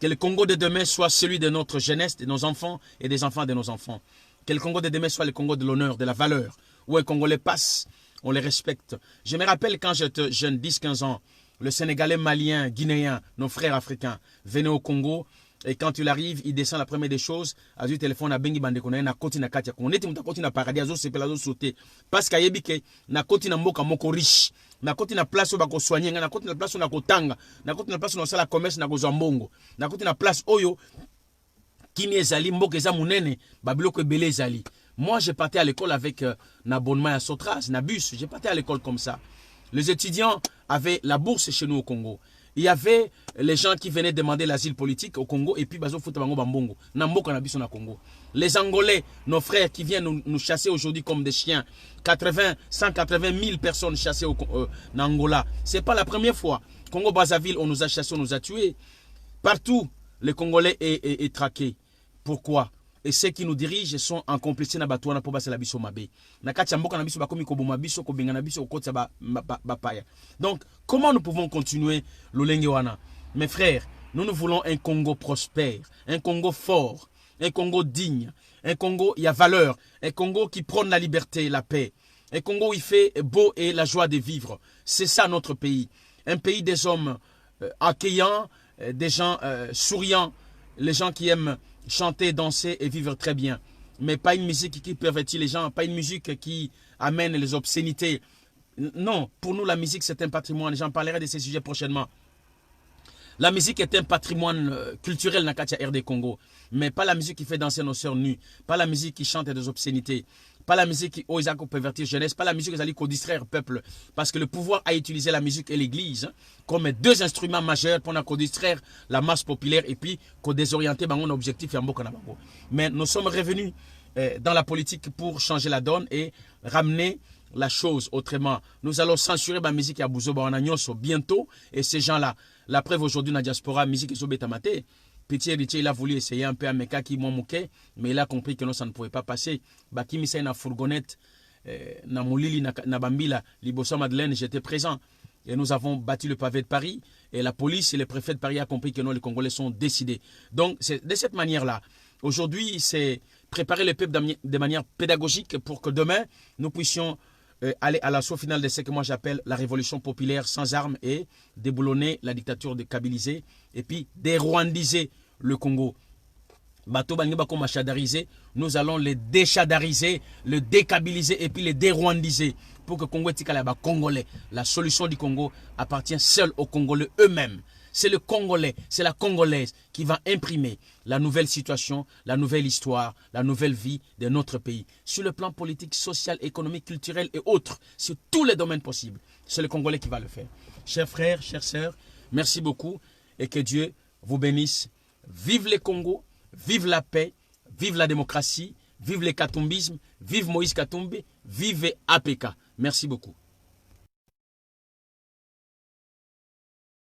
Que le Congo de demain soit celui de notre jeunesse, de nos enfants et des enfants de nos enfants. Que le Congo de demain soit le Congo de l'honneur, de la valeur, où les Congolais passent, on les respecte. Je me rappelle quand j'étais jeune, 10-15 ans, le Sénégalais, Malien, Guinéen, nos frères africains, venaient au Congo. Et quand il arrive, il descend la première des choses. A du téléphone, à Bengi Bandekona, na koti na katia. On était muta koti na paradis, azo sepela azo sauter. Parce qu'à Yebike, na koti na mboka moko riche. Na koti na place où bako soigner, na koti na place où na kotanga. Na koti na place où na sala commerce na gozambongo. Na koti na place oyo, kimi ezali, mboka eza munene, babiloko ebele ezali. Moi, je partais à l'école avec un abonnement à Sotras, na bus. Je partais à l'école comme ça. Les étudiants avaient la bourse chez nous au Congo. Il y avait les gens qui venaient demander l'asile politique au Congo et puis bazo futa bango bambongo. Namboka na biso na Congo. Les Angolais, nos frères qui viennent nous chasser aujourd'hui comme des chiens. 180 000 personnes chassées en Angola. C'est pas la première fois. Congo-Brazzaville, on nous a chassés, on nous a tués. Partout, les Congolais est traqué. Pourquoi? Et ceux qui nous dirigent sont en complicité na batouana pour basser la biso mabe. Na kati mboka na biso bakomi ko boma biso ko benga na biso ko kotsa ba paya. Donc, comment nous pouvons continuer l'olenge wana? Mes frères, nous voulons un Congo prospère, un Congo fort, un Congo digne, un Congo il y a valeur, un Congo qui prône la liberté et la paix, un Congo où il fait beau et la joie de vivre. C'est ça notre pays, un pays des hommes accueillants, des gens souriants, les gens qui aiment chanter, danser et vivre très bien. Mais pas une musique qui pervertit les gens, pas une musique qui amène les obscénités. Non, pour nous la musique c'est un patrimoine. J'en parlerai de ces sujets prochainement. La musique est un patrimoine culturel dans Katia RD Congo. Mais pas la musique qui fait danser nos sœurs nues. Pas la musique qui chante des obscénités. Pas la musique qui ose pervertir jeunesse. Pas la musique qui allait distraire le peuple. Parce que le pouvoir a utilisé la musique et l'église comme deux instruments majeurs pour distraire la masse populaire et puis désorienter mon objectif. Mais nous sommes revenus dans la politique pour changer la donne et ramener la chose autrement. Nous allons censurer la musique à Bouzoba bientôt. Et ces gens-là, la preuve aujourd'hui dans la diaspora, musique est betamate. Petit héritier, il a voulu essayer un peu à Meka qui m'a moqué, mais il a compris que non, ça ne pouvait pas passer. Bakimi c'est une fourgonnette, na Moulili, na Bambila, Libosa Madeleine, j'étais présent. Et nous avons battu le pavé de Paris. Et la police et le préfet de Paris a compris que non, les Congolais sont décidés. Donc, c'est de cette manière-là. Aujourd'hui, c'est préparer le peuple de manière pédagogique pour que demain, nous puissions aller à l'assaut final de ce que moi j'appelle la révolution populaire sans armes et déboulonner la dictature de Kabilisé et puis dérwandiser le Congo. Bato Bangiba comme chadariser, nous allons les déchadariser, le dékabiliser et puis les dérwandiser pour que Congo Tikala Congolais. La solution du Congo appartient seule aux Congolais eux-mêmes. C'est le Congolais, c'est la Congolaise qui va imprimer la nouvelle situation, la nouvelle histoire, la nouvelle vie de notre pays. Sur le plan politique, social, économique, culturel et autres, sur tous les domaines possibles. C'est le Congolais qui va le faire. Chers frères, chères sœurs, merci beaucoup et que Dieu vous bénisse. Vive les Congo, vive la paix, vive la démocratie, vive le katumbisme, vive Moïse Katumbi, vive APK. Merci beaucoup.